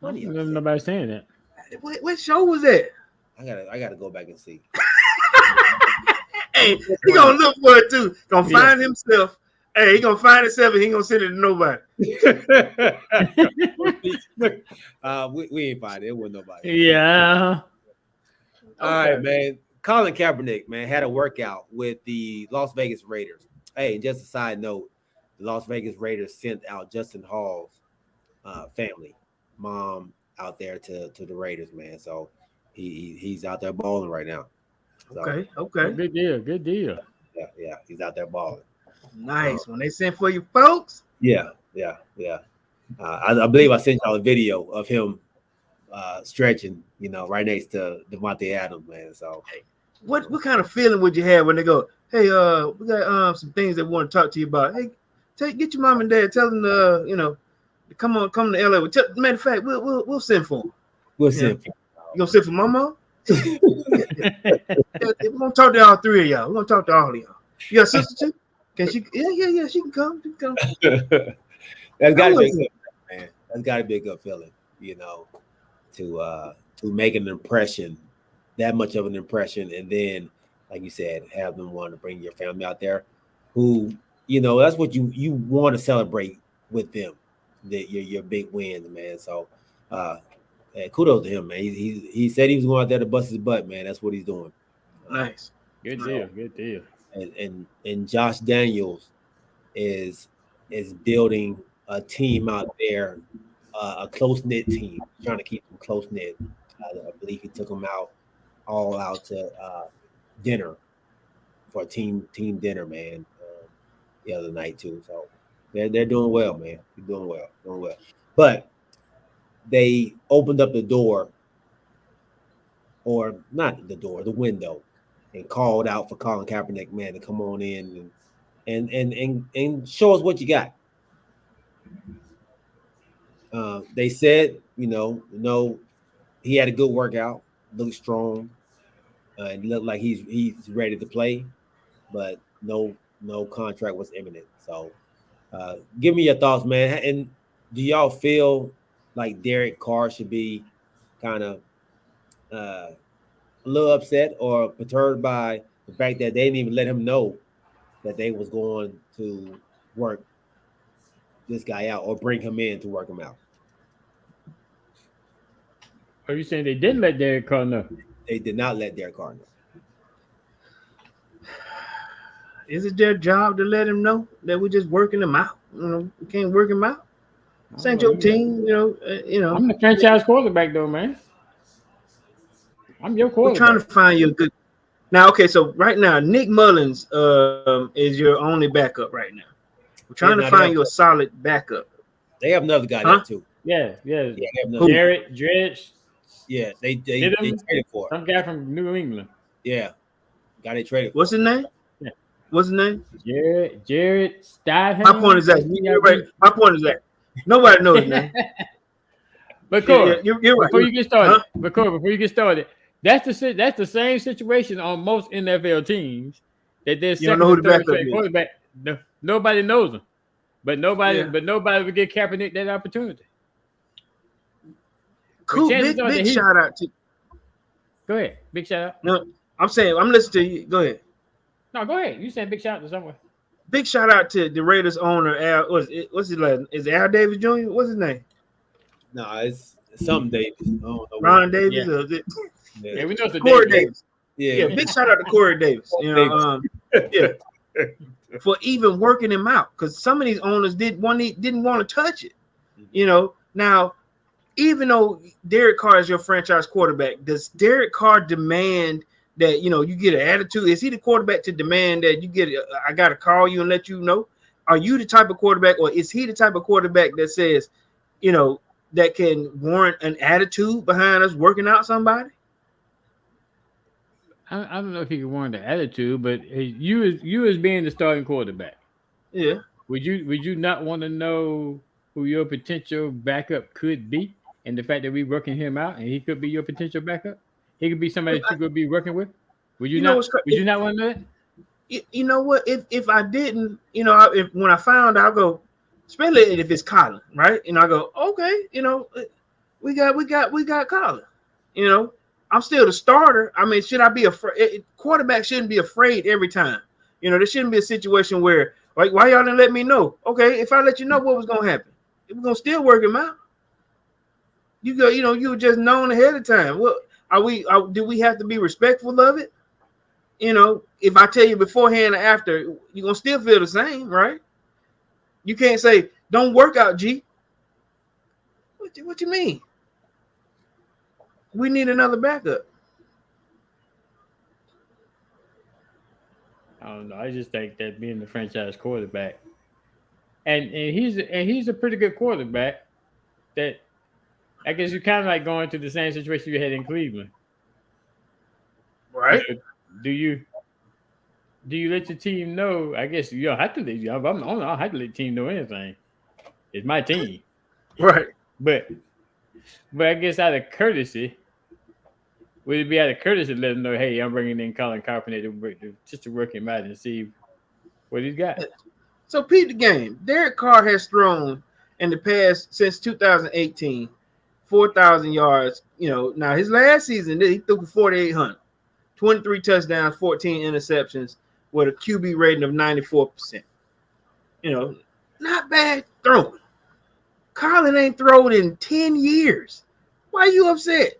Nobody's saying that. What show was that? I gotta go back and see. Hey, he gonna look for it too. Gonna find himself. Hey, he gonna find himself and he gonna send it to nobody. We ain't find it. It wasn't nobody. Yeah. All right, man. Colin Kaepernick, man, had a workout with the Las Vegas Raiders. Hey, just a side note, the Las Vegas Raiders sent out Justin Hall's family, mom, out there to the Raiders, man. So he's out there balling right now. So, Okay. Good deal. Yeah, he's out there balling. Nice. When they sent for you folks. Yeah. I believe I sent y'all a video of him stretching, right next to Devontae Adams, man. So what kind of feeling would you have when they go, "Hey, we got some things that we want to talk to you about. Hey, get your mom and dad, tell them to come to LA. Matter of fact, we'll send for them. We'll send for them. You gonna send for my mom? We're gonna talk to all three of y'all. We're gonna talk to all of y'all. You got a sister too? Can she? Yeah. She can come. That's gotta be a good, man. That's gotta be a good feeling, to make an impression that much of an impression, and then, like you said, have them want to bring your family out there, who that's what you want to celebrate with them, your big wins, man. So, kudos to him, man. He said he was going out there to bust his butt, man. That's what he's doing. Nice, Good deal. Good deal. And Josh Daniels is building a team out there, a close knit team, trying to keep them close knit. I believe he took them all out to dinner for a team dinner, man, the other night too. So they're doing well, man. They're doing well. But they opened up the door, or not the door, the window, and called out for Colin Kaepernick, man, to come on in and show us what you got. They said, he had a good workout, looked strong, and looked like he's ready to play, but no contract was imminent. So, give me your thoughts, man. And do y'all feel like Derek Carr should be kind of a little upset or perturbed by the fact that they didn't even let him know that they was going to work this guy out or bring him in to work him out? Are you saying they didn't let Derek Carr know? They did not let Derek Carr know. Is it their job to let him know that we're just working him out? We can't work him out. This ain't your team, I'm the franchise quarterback, though, man. I'm your quarterback. We're trying to find you a good. Now, okay, so right now, Nick Mullins is your only backup right now. We're trying to find you a solid backup. They have another guy there too. Yeah. Jared Dredge. Yeah, they traded for some guy from New England. Yeah, guy they traded for. What's his name? Yeah. What's his name? Jared Stidham. My point is that nobody knows his name. But Corey, you're right. Before you get started, that's the same situation on most NFL teams. That there's second or third string quarterback. Nobody knows him, but nobody would give Kaepernick that opportunity. Cool. Big shout out to. Go ahead. Big shout out. No, I'm saying I'm listening to you. Go ahead. No, go ahead. You saying big shout out to someone. Big shout out to the Raiders owner Al. What's his last? Is it Al Davis Jr.? What's his name? No, it's something Davis. I don't know. Ron Davis. Yeah, we know it's Corey Davis. Yeah. Big shout out to Corey Davis. For even working him out, because some of these owners didn't want to touch it. Now, even though Derek Carr is your franchise quarterback, does Derek Carr demand that you get an attitude? Is he the quarterback to demand that you get? I got to call you and let you know. Are you the type of quarterback, or is he the type of quarterback that says, that can warrant an attitude behind us working out somebody? I don't know if he could warrant the attitude, but you as being the starting quarterback, would you not want to know who your potential backup could be, and the fact that we're working him out, and he could be your potential backup? He could be somebody that you could be working with. Would you not? Would you not want to know that? You know what? If I didn't, when I found out, I'll go, especially if it's Colin, right? I go, okay, we got Colin. I'm still the starter. I mean, should I be afraid? Quarterback shouldn't be afraid every time. There shouldn't be a situation where, like, why y'all didn't let me know? Okay, if I let you know what was gonna happen, we're gonna still work him out. You go, you were just known ahead of time. What do we have to be respectful of it? If I tell you beforehand or after, you're gonna still feel the same, right? You can't say, don't work out, G. What you mean? We need another backup. I don't know. I just think that being the franchise quarterback, and he's a pretty good quarterback. That I guess you're kind of like going to the same situation you had in Cleveland, right? Do you let your team know? I guess you don't have to let. I don't have to let the team know anything. It's my team, right? But I guess out of courtesy, would it be out of courtesy to let them know, hey, I'm bringing in Colin Kaepernick just to work him out and see what he's got? So, Pete the game. Derek Carr has thrown in the past, since 2018, 4,000 yards. Now his last season, he threw for 4,800, 23 touchdowns, 14 interceptions, with a QB rating of 94%. Not bad throwing. Colin ain't thrown in 10 years. Why are you upset?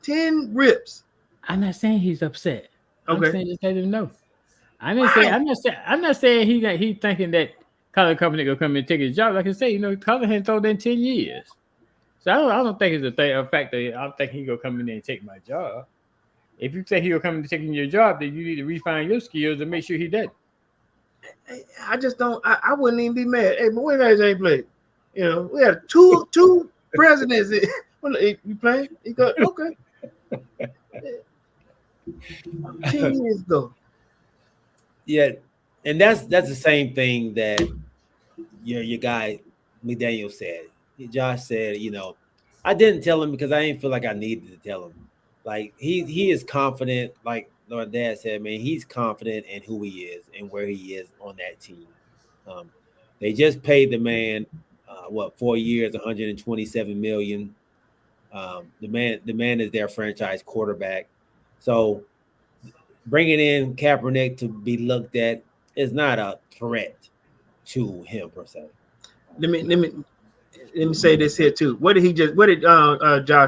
10 rips. I'm not saying he's upset. Okay. I'm saying just let him know. I'm not saying he thinking that Colin Kaepernick will come and take his job. Like I say, Colin hasn't thrown in 10 years. So I don't think it's a fact that I'm thinking he gonna come in there and take my job. If you say he'll come and take your job, then you need to refine your skills and make sure he does. I just don't. I wouldn't even be mad. Hey, but when guys ain't played, we had two presidents. You playing? He go, okay. 10 years ago. Yeah, and that's the same thing that your guy McDaniel said. Josh said, I didn't tell him because I didn't feel like I needed to tell him. Like he is confident, like Lord Dad said, man, he's confident in who he is and where he is on that team. They just paid the man 4 years, $127 million. The man is their franchise quarterback. So bringing in Kaepernick to be looked at is not a threat to him per se. Let me say this here too. Where did Josh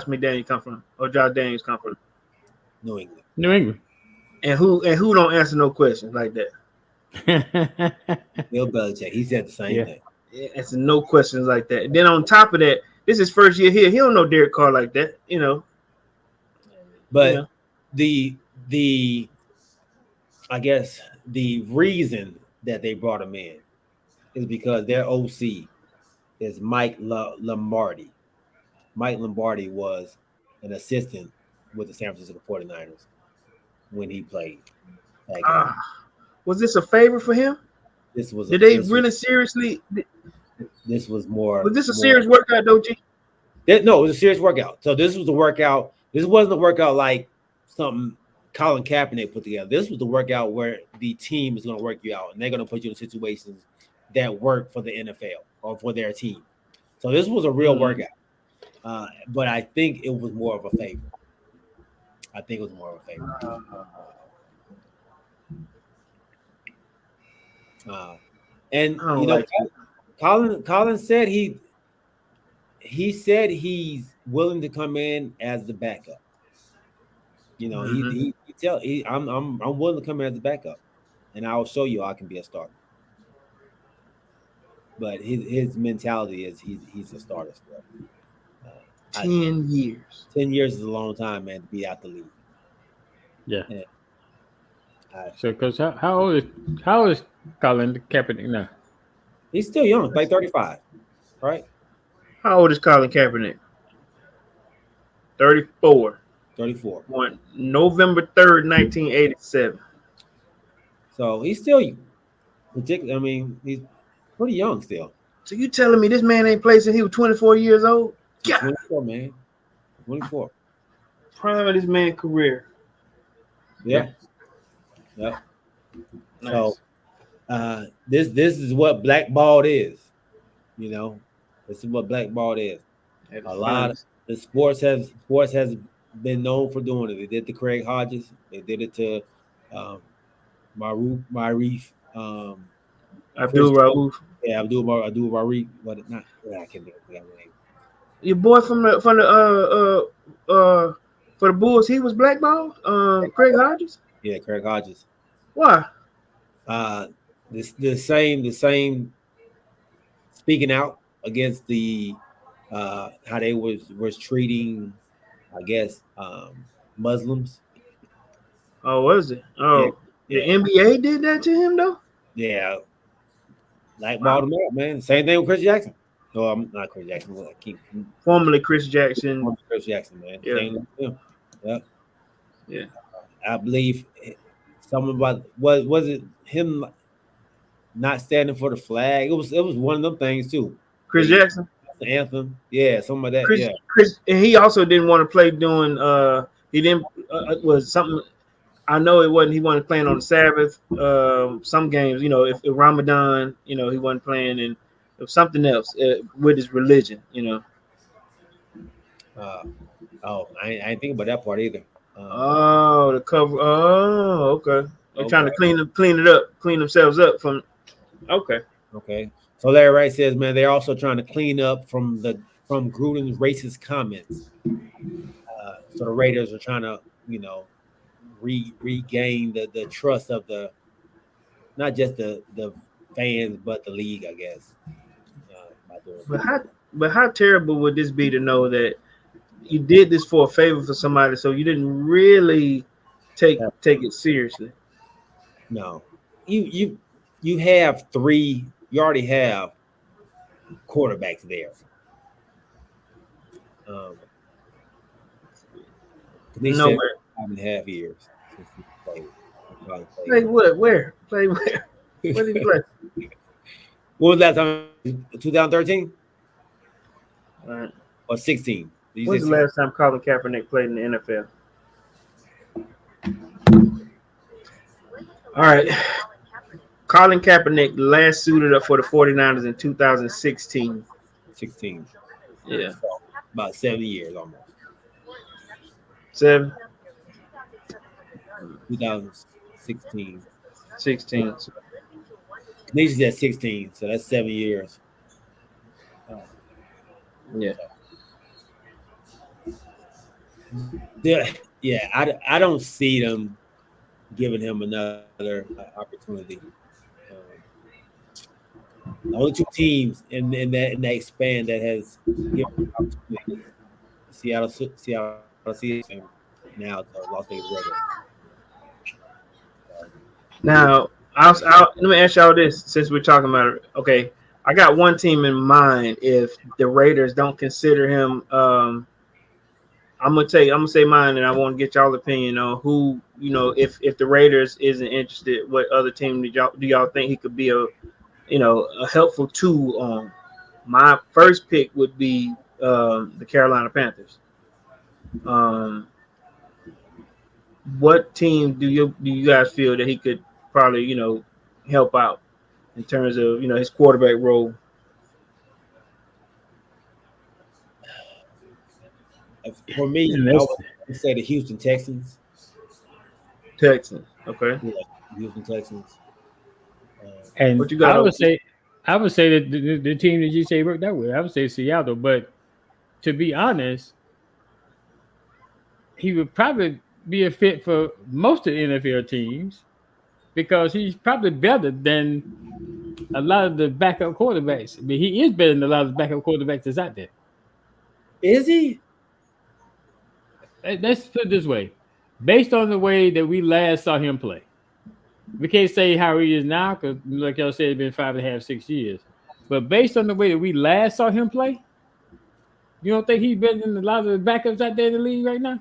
McDaniels come from, or Josh Daniels come from? New England. New England. And who don't answer no questions like that? Bill Belichick. He said the same thing. Yeah, answer no questions like that. And then on top of that, this is first year here. He don't know Derek Carr like that, But the I guess the reason that they brought him in is because their OC is Mike Lombardi. Mike Lombardi was an assistant with the San Francisco 49ers when he played. Was this a favor for him? This was. Did they really seriously? This was more. Was this a serious workout, though, G? No, it was a serious workout. So this was a workout. This wasn't a workout like something Colin Kaepernick put together. This was the workout where the team is going to work you out, and they're going to put you in situations that work for the NFL or for their team. So this was a real workout. But I think it was more of a favor. And Colin said he said he's willing to come in as the backup. I'm willing to come in as the backup, and I'll show you I can be a starter. But his mentality is he's a starter still. 10 years. 10 years is a long time, man, to be out the league. Yeah. So, because how old is Colin Kaepernick now? He's still young, like 35, right? How old is Colin Kaepernick? 34. 34. Born November 3rd, 1987. So he's still ridiculous. I mean, he's pretty young still. So you telling me this man ain't played since he was 24 years old? Yeah. 24, man. 24. Prime of this man's career. Yeah. Yep. Nice. So this is what blackballed is. This is what blackballed is. A lot of the sports has been known for doing it. They did to Craig Hodges. They did it to Marif. Abdul Rauf. Yeah, Abdul Marif. But not. I can't think of that name. Your boy from the for the Bulls, he was blackballed. Craig Hodges. Yeah, Craig Hodges. Why? The same speaking out against the how they was treating, I guess, Muslims. Oh, was it? Oh, yeah. The NBA did that to him though. Yeah, blackballed him out, man. Same thing with Chris Jackson. No, I'm not Chris Jackson. Formerly Chris Jackson. Formerly Chris Jackson, man. Yeah. Yeah. I believe something about was it him not standing for the flag? It was one of them things too. Chris Jackson. The anthem. Yeah, something like that. Chris, and he also didn't want to play doing he didn't was something. I know it wasn't. He wasn't playing on the Sabbath. Some games, if Ramadan, he wasn't playing, and it was something else with his religion, I ain't think about that part either. Oh, the cover. Oh, okay. They're trying to Okay. clean it up, clean themselves up from. Okay. Okay. So Larry Wright says, man, they're also trying to clean up from Gruden's racist comments. So the Raiders are trying to, regain the trust of not just the fans, but the league, I guess. By doing that. But how terrible would this be to know that you did this for a favor for somebody, so you didn't really take it seriously? No, you have three. You already have quarterbacks there. They said Nowhere. 5.5 years since he played. Play what? Where? Play where? Where did he play? When was that time? 2013 All right. or 16? When's the last time Colin Kaepernick played in the NFL? All right. Colin Kaepernick last suited up for the 49ers in 2016. 16. Yeah. So about 7 years almost. 7? 2016. 16. Canadians at 16, so that's 7 years. Yeah. Yeah. I don't see them giving him another opportunity. The only two teams in that span that has given him opportunity: Seattle, and now the Las Vegas Raiders. Now, let me ask y'all this, since we're talking about it. Okay, I got one team in mind. If the Raiders don't consider him, I'm gonna say mine, and I want to get y'all's opinion on who, if the Raiders isn't interested, what other team do y'all think he could be a helpful tool on? My first pick would be the Carolina Panthers. What team do you guys feel that he could probably help out in terms of his quarterback role? For me, I would say the Houston Texans. Texans, okay. Yeah, Houston Texans. And what you got? I would say that the team that you say worked that way. I would say Seattle, but to be honest, he would probably be a fit for most of the NFL teams because he's probably better than a lot of the backup quarterbacks. I mean, he is better than a lot of the backup quarterbacks that's out there. Is he? Let's put it this way. Based on the way that we last saw him play, we can't say how he is now because, like y'all said, it's been 5.5, 6 years. But based on the way that we last saw him play, you don't think he's better than a lot of the backups out there in the league right now?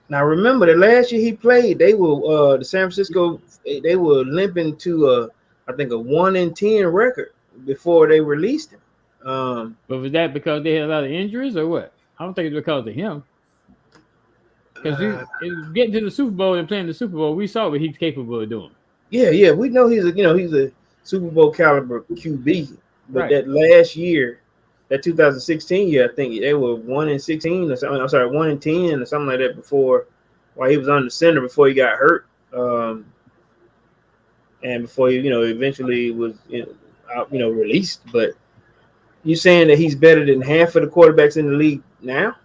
Now, remember the last year he played, they were the San Francisco. They were limping to I think a 1-10 record before they released him. But was that because they had a lot of injuries or what? I don't think it's because of him. Because getting to the Super Bowl and playing the Super Bowl, we saw what he's capable of doing. Yeah, we know he's a Super Bowl caliber QB. But that last year, that 2016 year, I think they were 1-16 or something. I'm sorry, 1-10 or something like that before, while he was on the center before he got hurt, and before he eventually was released. But you saying that he's better than half of the quarterbacks in the league now?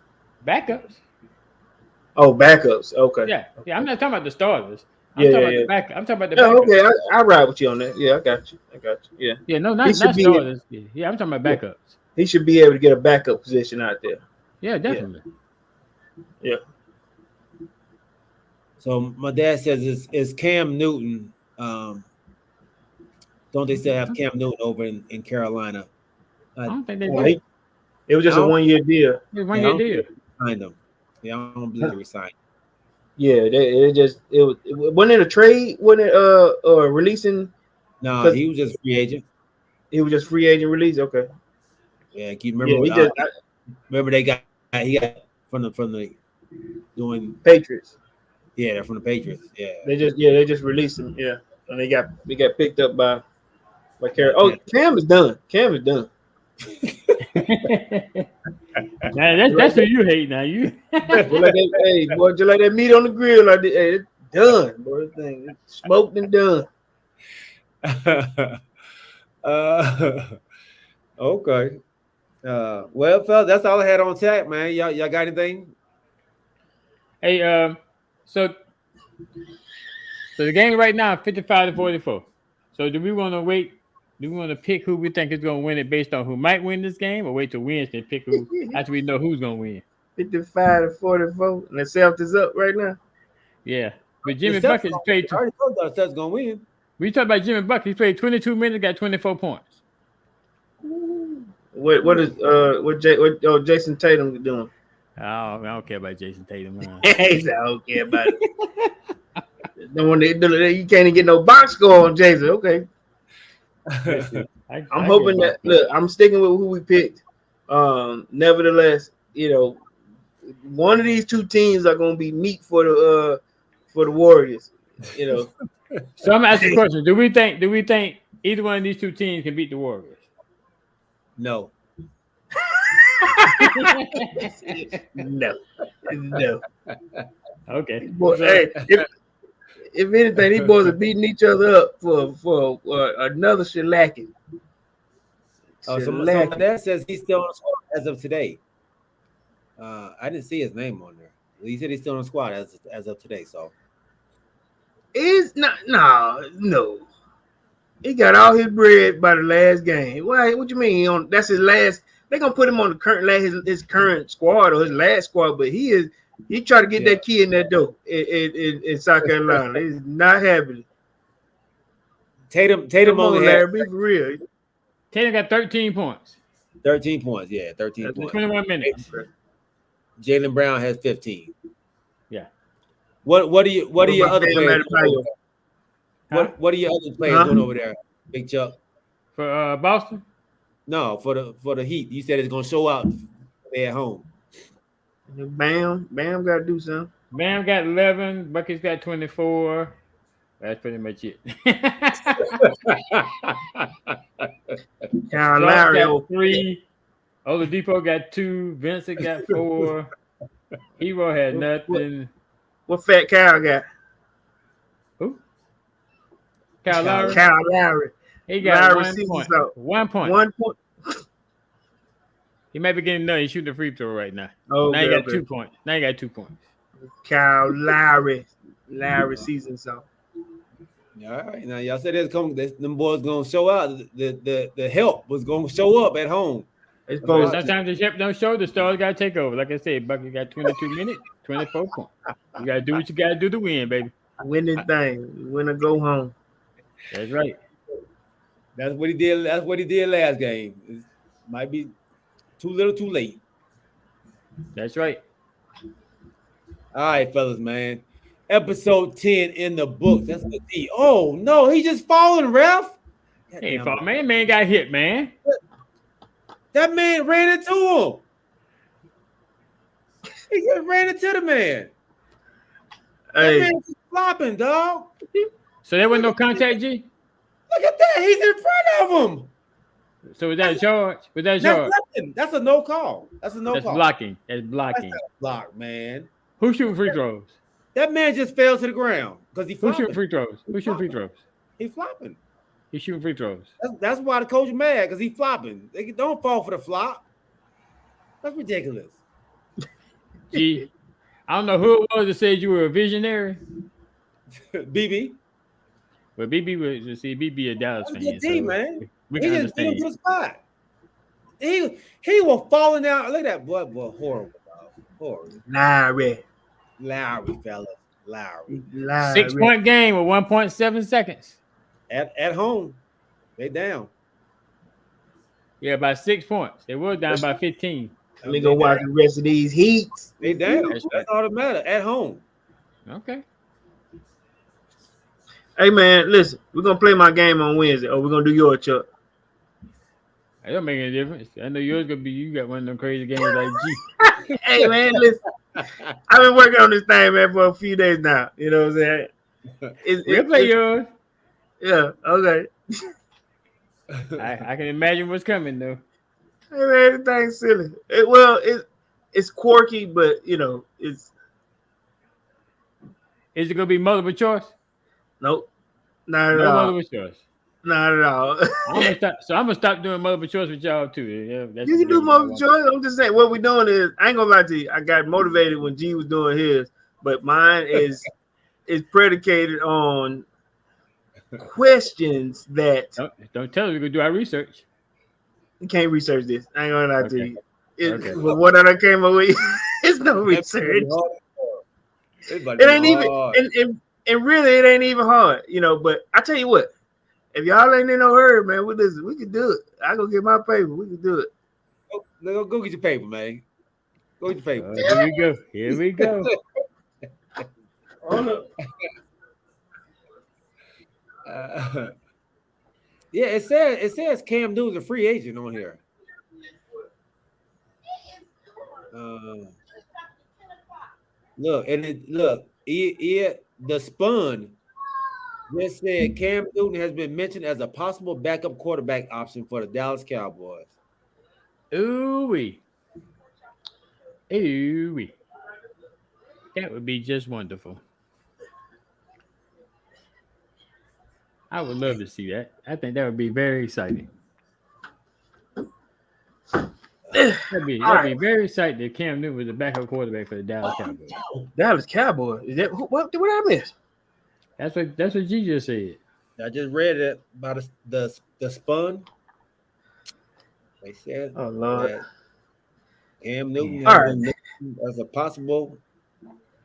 Backups. Oh, backups. Okay. Yeah. I'm not talking about the starters. I'm talking about the backup. I'm talking about the backups. Okay. I ride with you on that. Yeah, I got you. Yeah. Yeah, no, not starters. Yeah, I'm talking about backups. He should be able to get a backup position out there. Yeah, definitely. Yeah. So my dad says is Cam Newton. Don't they still have Cam Newton over in Carolina? I don't think they do. It was just a 1-year deal. It was 1-year deal. Signed him. Yeah, I don't believe they resigned. Yeah, it wasn't it a trade? Wasn't it releasing? No, he was just free agent. He was just free agent release. Okay. Yeah, remember? Remember he got from the doing Patriots. Yeah, they're from the Patriots. Yeah, they just released him. Yeah, and they got picked up by Cam. Oh, Cam is done. Now that's who you hate. Now you. Just like that, hey, boy, just like that meat on the grill. Like that, hey, it's done, boy. This thing it's smoked and done. Okay. Well, fellas, that's all I had on tap, man. Y'all got anything? Hey, so the game right now 55-44. So do we want to wait? Do we want to pick who we think is going to win it based on who might win this game, or wait till Wednesday and pick who after we know who's going to win? 55-44, and the Celtics up right now. Yeah, but Jimmy Buckets played. I already told y'all the Celtics gonna win. We talk about Jimmy Buckets. He played 22 minutes, got 24 points. What Jason Tatum doing? I don't care about Jason Tatum. He said, I don't care about it. You can't even get no box score on Jason. Okay. I'm hoping that I'm sticking with who we picked. Nevertheless, one of these two teams are going to be meat for the Warriors. So I'm gonna ask you a question: Do we think either one of these two teams can beat the Warriors? No. No. Okay. Boy, hey, if anything, these boys are beating each other up for another shellacking. Someone that says he's still on the squad as of today. I didn't see his name on there. He said he's still on the squad as of today. So is not no. He got all his bread by the last game. Why? What you mean? That's his last. They're gonna put him on the current his current squad or his last squad, but he tried to get that kid in that door in South Carolina. He's not happy. Tatum only Larry, be for real. Tatum got 13 points. 13 points, yeah, 13 points. 21 minutes. Jaylen Brown has 15. Yeah. What are your other players? What are your other players doing over there, Big Chuck? For Boston? No, for the Heat. You said it's gonna show out at home. Bam got to do something. Bam got 11. Buckets got 24. That's pretty much it. Kyle Lowry got 3. Oladipo got 2. Vincent got 4. Hero had nothing. What fat Kyle got? Who? Kyle Lowry. Kyle Lowry. He got Lowry 1 point. Out. 1 point. 1 point. He might be getting done. He's shooting the free throw right now. Oh, now he got 2 points. Now he got 2 points. Kyle Lowry season so. All right, now y'all said them boys gonna show out. The help was gonna show up at home. Sometimes the ship don't show. The stars gotta take over. Like I said, Bucky got 22 minutes, 24 points. You gotta do what you gotta do to win, baby. Win this thing. Win or go home. That's right. That's what he did. That's what he did last game. It might be too little, too late. That's right. All right, fellas, man. Episode 10 in the books. That's good. Oh no, he just falling, ref. He ain't falling, man. Man got hit, man. That man ran into him. He just ran into the man. Hey. That man just flopping, dog. So there was no contact, G? Look at that. He's in front of him. So was that a charge? Was that a charge? That's a no call. That's a no call. Blocking. That's blocking. That's a block, man. Who's shooting free throws? That man just fell to the ground because he flopping. Who's shooting free throws? Who's shooting free throws? He flopping. He's shooting free throws. That's why the coach is mad because he flopping. They don't fall for the flop. That's ridiculous. Gee, I don't know who it was that said you were a visionary. BB. Well, BB was BB a Dallas fan. Good team, man. We he can just understand. did a spot. He was falling down. Look at that boy, horrible. Horrible. Lowry, fellas. Lowry. 6-point game with 1.7 seconds. At home, they down. Yeah, by 6 points. They were down by 15. Let me go watch the rest of these heats. They down. That's all that matters. At home. Okay. Hey man, listen, we're gonna play my game on Wednesday, or we're gonna do your Chuck. It don't make any difference. I know yours gonna be you got one of them crazy games like G. Hey man, listen. I've been working on this thing, man, for a few days now. You know what I'm saying? We'll play yours. Yeah, okay. I can imagine what's coming though. Everything's silly. It's quirky, but it's Is it gonna be multiple choice? nope, not at No all. multiple choice. Not at all. I'm gonna stop doing multiple choice with y'all too. Yeah, that's You can do multiple choice. I'm just saying what we're doing is I ain't gonna lie to you. I got motivated when G was doing his, but mine is predicated on questions that Don't tell us we're gonna do our research. you can't research this. I ain't gonna lie to Okay. you. Okay. But what I came up with, it's no research. It ain't even and really it ain't even hard, But I tell you what, if y'all ain't in no hurry, man, we can do it. I go get my paper. We can do it. Go get your paper, man. Go get your paper. Here we go. Here we go. Yeah, it says Cam Newton's a free agent on here. Look, the Spun just said Cam Newton has been mentioned as a possible backup quarterback option for the Dallas Cowboys. Ooh-wee. Ooh-wee. That would be just wonderful. I would love to see that. I think that would be very exciting. That'd be very exciting if Cam Newton was the backup quarterback for the Dallas Cowboys. Dallas Cowboys. Is that what did I miss? That's what G just said. I just read it about the Spun. They said, "Oh Lord, that Cam Newton has been mentioned as a possible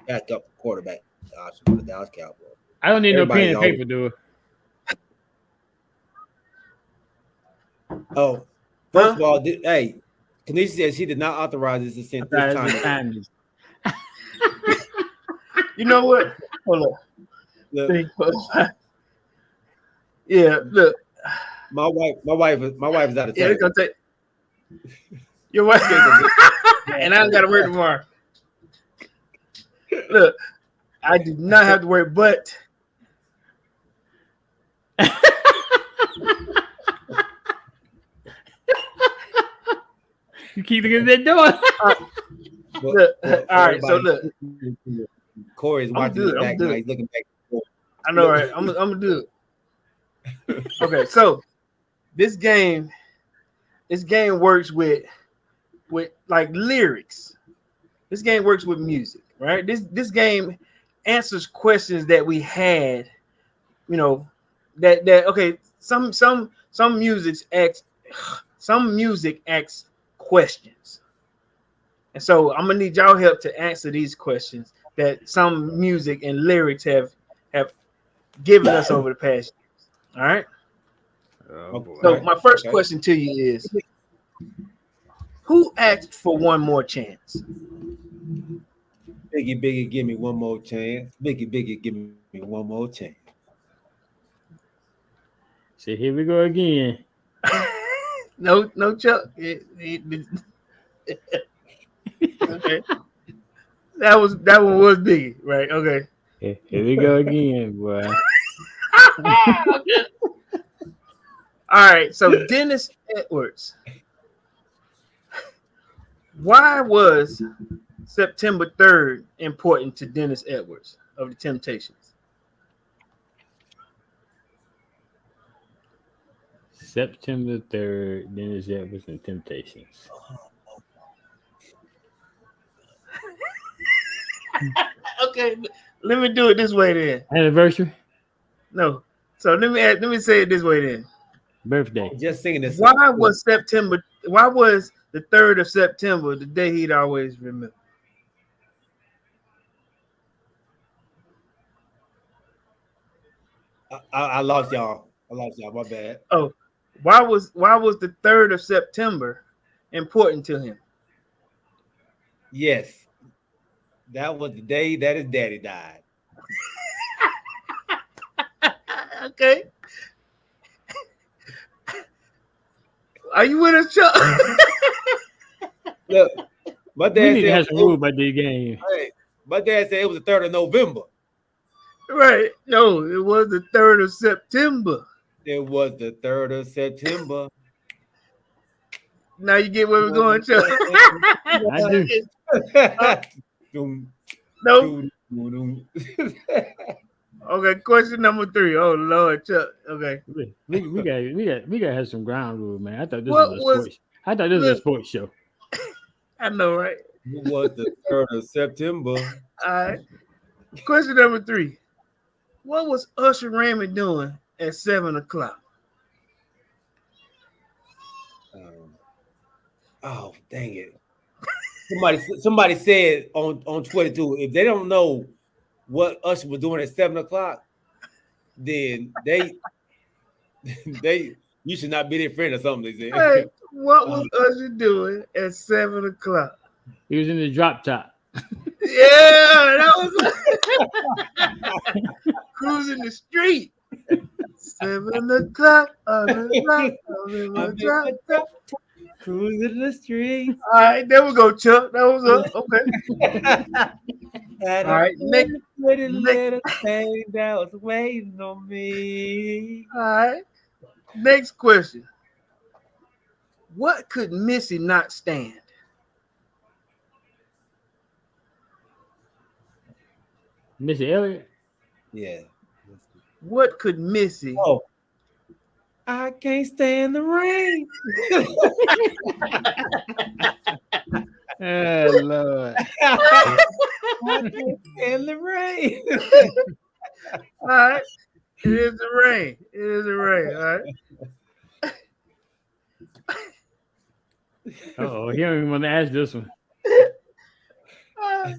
backup quarterback option for the Dallas Cowboys." I don't need no pen and paper, do it. Oh, first of all, hey, Kanisha said she did not authorize this since this time. You know what? Hold on. Look, yeah, look. My wife is out of town. Yeah, it's gonna take your wife, and I don't gotta work tomorrow. Look, I do not have to work, but you keep looking at that door. Look, all right. So look, Corey's watching the back now. He's looking back. I know, right? I'm gonna do it. Okay, so this game works with like lyrics. This game works with music, right? This game answers questions that we had, that okay. Some music asks questions, and so I'm gonna need y'all help to answer these questions that some music and lyrics have given us over the past years. All right. So my first question to you is, who asked for one more chance? Biggie, give me one more chance. Biggie, give me one more chance. So here we go again. No, Chuck. Okay. That one was Biggie, right? Okay. Here we go again, boy. All right. So Dennis Edwards. Why was September 3rd important to Dennis Edwards of the Temptations? September 3rd, Dennis Edwards and Temptations. Okay, let me do it this way then. Anniversary? No. So let me say it this way then. Birthday. Just singing this. Why was the 3rd of September the day he'd always remember? I lost y'all. My bad. Oh, why was the 3rd of September important to him? Yes. That was the day that his daddy died. Okay. Are you with us, Chuck? Look, my dad said has a rule by the game. Hey, my dad said it was the 3rd of November. Right. No, it was the 3rd of September. It was the 3rd of September. Now you get where we're going, Chuck. I do. No. Okay, question number 3. Oh Lord, Chuck. Okay. We gotta have some ground rules, man. I thought this What was a was- sports. I thought this was a sports show. I know, right? It was the 3rd of September. All right. Question number 3. What was Usher Raymond doing at 7 o'clock? Oh, dang it. Somebody said on Twitter too, if they don't know what Usher was doing at 7 o'clock, then you should not be their friend or something, they said. Hey, what was Usher doing at 7 o'clock? He was in the drop top. Yeah, that was cruising the street. 7 o'clock on the clock, I'm in my drop top. Cruising the street. All right, there we go, Chuck. That was up. Okay. All right, next. Little thing that was waiting on me. All right. Next question. What could Missy not stand? Missy Elliott. Yeah. What could Missy? Oh, I can't stand the rain. Oh Lord. I can't stand the rain. All right. It is the rain. It is the rain. All right. Oh, he don't even want to ask this one.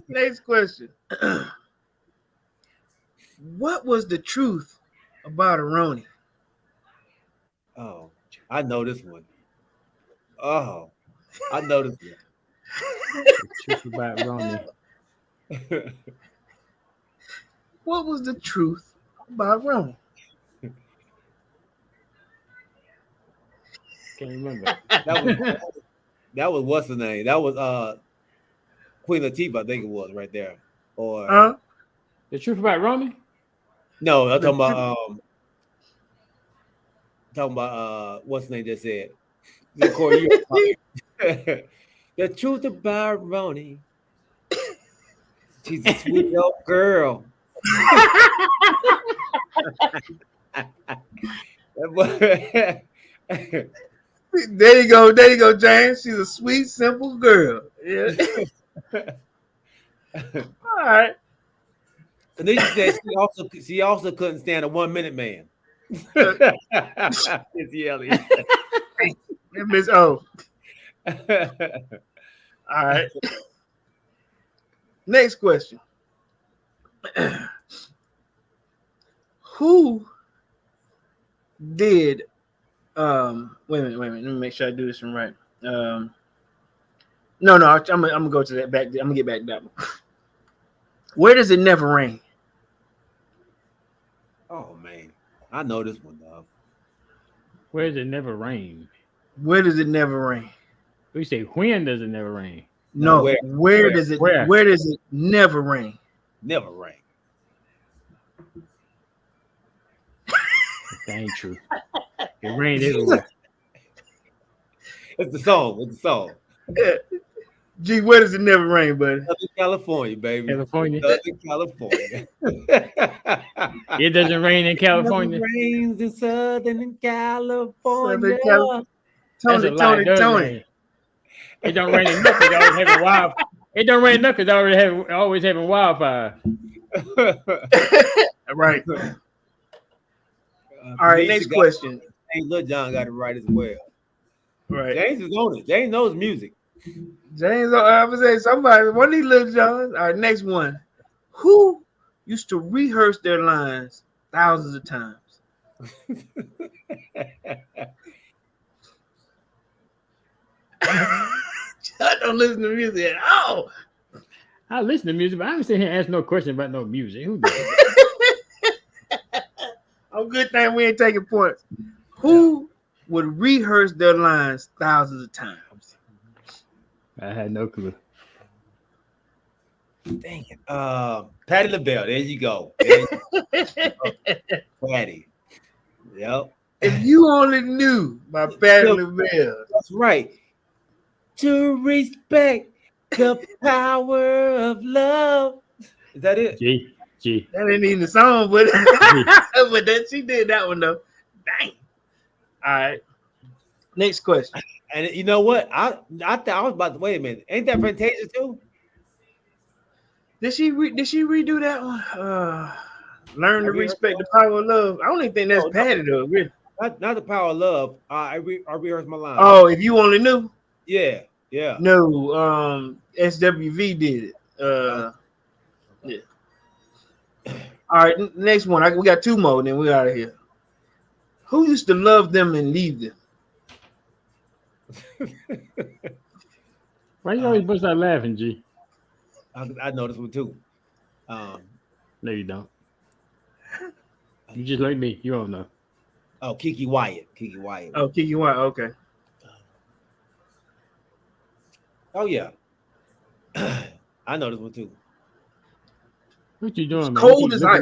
Next question. What was the truth about Aroni? Oh, I know this one. Oh, I know this one. Truth about Ronnie. What was the truth about Roni? Can't remember. That was what's the name? That was Queen Latifah, I think it was right there. Or The truth about Ronnie? no, I'm talking about what's the name just said. The truth about Ronnie. She's a sweet old girl. There you go, James. She's a sweet, simple girl. Yeah. All right. And then she said she also couldn't stand a 1 minute man. It's Elliott. Miss O. All right. Next question. Who did wait a minute. Let me make sure I do this one right. No, I'm gonna go to that back. I'm gonna get back to that one. Where does it never rain? Oh man, I know this one, dog. Where does it never rain? Where does it never rain? We say when does it never rain? No, where does it never rain? Never rain. That ain't true. It rained everywhere. It's the song. It's the song. Gee, where does it never rain, buddy? Southern California, baby. California. Southern California. It doesn't rain in California. It rains in Southern California. Southern California. That's a lie. It does rain. It don't rain enough because always having wild. It don't rain enough because always having wildfire. Right. All right. Next question. Hey, Lil John got it right as well. Right. James is on it. James knows music. James, I was saying somebody, one of these little Johns. All right, next one. Who used to rehearse their lines thousands of times? I don't listen to music at all. I listen to music, but I ain't sitting here and ask no question about no music. Who does? Oh, good thing we ain't taking points. Who would rehearse their lines thousands of times? I had no clue. Dang it. Patti LaBelle. There you go. There you go. Patti. Yep. If you only knew by Patti LaBelle. That's right. to respect the power of love. Is that it? G. That ain't even the song, but but that she did that one though. Dang. All right. Next question. And you know what? I thought I was about to wait a minute. Ain't that Fantasia too? Did she redo that one? Learn to respect the power of love. I don't even think that's Patty though. Really. Not the power of love. I rehearsed my line. Oh, if you only knew. Yeah. No, SWV did it. Yeah. All right, next one. We got two more, and then we out of here. Who used to love them and leave them? Why you always bust out laughing, G? I know this one too. No, you don't. You just like me. You don't know. Oh, Kiki Wyatt. Oh, Kiki White. Okay. Oh yeah. I know this one too. What you doing, man? Cold as ice.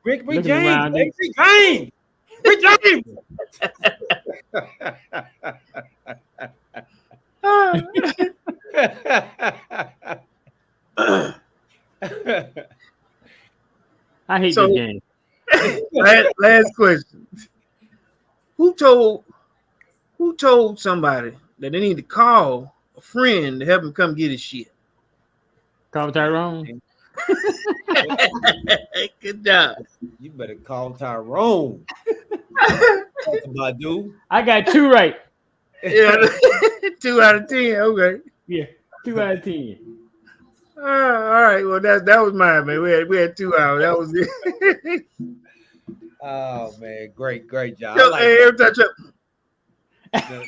Rick Looking James. around, Rick James. Rick James. I hate So- this game. last question. Who told somebody that they need to call a friend to help him come get his shit? Call Tyrone. Good job. You better call Tyrone. My dude. I got 2 right. Yeah, 2 out of 10. Okay. Yeah, 2 out of 10. All right. Well, that was mine, man. We had 2 hours. That was it. Oh man, great job. Yo, I like hey, every time that.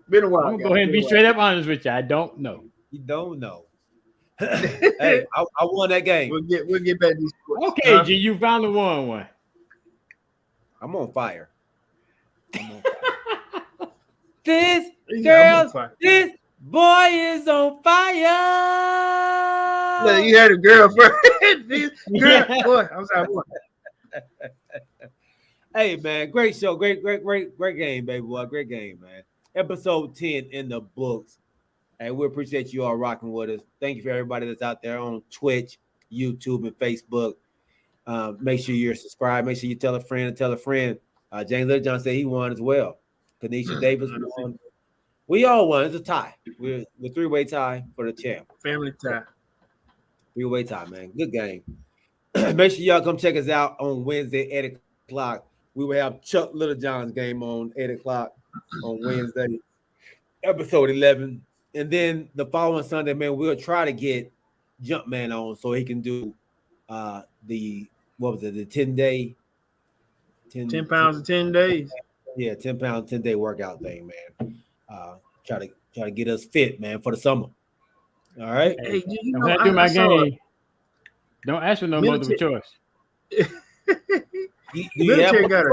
been a while. I'm gonna go ahead and be straight up honest with you. I don't know. You don't know. Hey, I won that game. We'll get back to these questions. Okay, G, you finally won one. I'm on fire. This Yeah, I'm on fire. this boy is on fire. Look, you had a girl first. This girl, boy, I'm sorry, boy. Hey man, great show, great game, baby boy, great game, man. Episode 10 in the books. Hey, we appreciate you all rocking with us. Thank you for everybody that's out there on Twitch, YouTube, and Facebook. Make sure you're subscribed. Make sure you tell a friend and tell a friend. James Littlejohn said he won as well. Kanisha Davis won. We all won. It's a tie. We're the 3-way tie for the champ. Family time. 3-way tie, man. Good game. Make sure y'all come check us out on Wednesday, 8 o'clock. We will have Chuck Littlejohn's game on 8 o'clock on Wednesday, episode 11. And then the following Sunday, man, we'll try to get Jumpman on so he can do the 10-day 10 pounds in 10 days. Yeah, 10 pound 10-day workout thing, man. Try to get us fit, man, for the summer. All right. Hey, you When know, I do my saw game, don't ask for no multiple choice. Do you have military got it.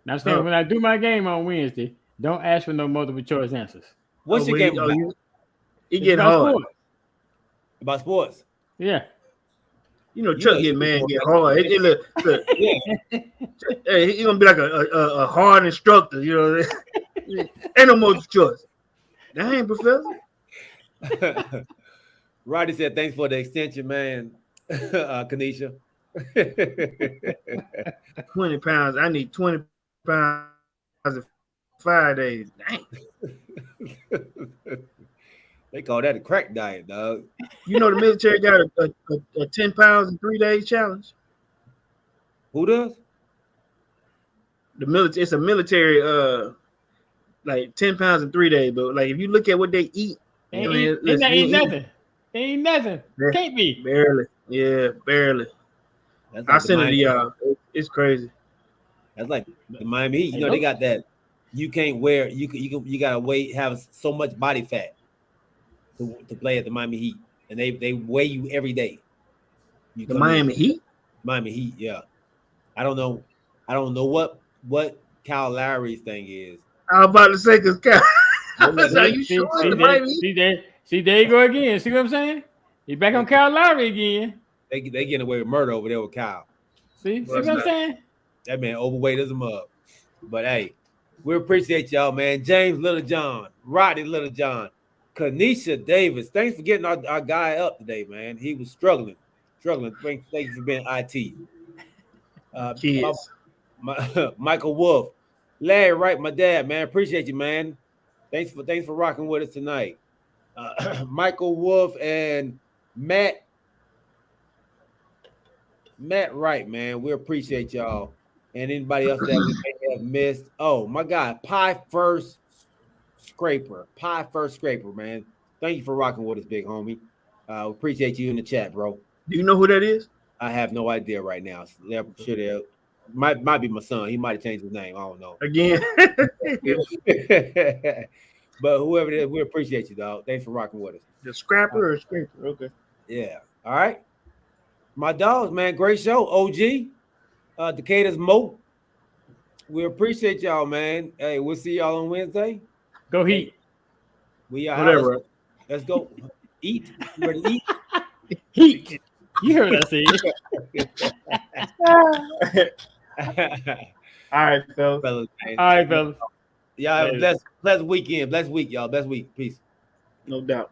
Now, Stan, when I do my game on Wednesday, don't ask for no multiple choice answers. What's your game about? You It's get about hard. sports. About sports? Yeah. You know, Chuck get hard. Look. Hey, he gonna be like a hard instructor. You know, ain't no multiple choice. That ain't professor. Roddy said, "Thanks for the extension, man." Kanisha. 20 pounds. I need 20 pounds in 5 days. Dang. They call that a crack diet, dog. You know the military got a 10 pounds in 3 days challenge. Who does? The military. It's a military. Like 10 pounds in 3 days. But like if you look at what they eat, Ain't listen, nothing. Can't be. barely. Yeah, barely. That's I like sent it to y'all. It's crazy. That's like the Miami Heat. You know, they got that. You can't wear. You gotta have so much body fat to play at the Miami Heat, and they weigh you every day. You The come Miami in- Heat. Miami Heat, yeah. I don't know what Kyle Lowry's thing is. I was about to say because are you See, sure see, the there, Miami Heat? there you go again. See what I'm saying? He's back on Kyle Lowry again. They getting away with murder over there with Kyle. See Well, what I'm saying? That man overweight as a mug. But hey, We appreciate y'all, man. James Littlejohn, Rodney Littlejohn, Kanisha Davis. Thanks for getting our guy up today, man. He was struggling. Thank you for being IT. Kids. Michael Wolf, Larry Wright, my dad, man. Appreciate you, man. Thanks for rocking with us tonight. Michael Wolf and Matt Wright, man. We appreciate y'all. And anybody else that we may have missed. Oh, my God, Pie First Scraper, man. Thank you for rocking with us, big homie. Appreciate you in the chat, bro. Do you know who that is? I have no idea right now. Should have. Might be my son. He might have changed his name. I don't know. Again. But whoever it is, we appreciate you, dog. Thanks for rocking with us. The scrapper or scraper? Okay. Yeah. All right. My dogs, man. Great show. OG. Decatur's Moat. We appreciate y'all, man. Hey, we'll see y'all on Wednesday. Go Heat. We are Whatever. Let's go. Eat. You ready to eat? Heat. You heard what I said. All right, fellas. Fellas, man. All right, fellas. Y'all have a blessed weekend. Blessed week, y'all. Blessed week. Peace. No doubt.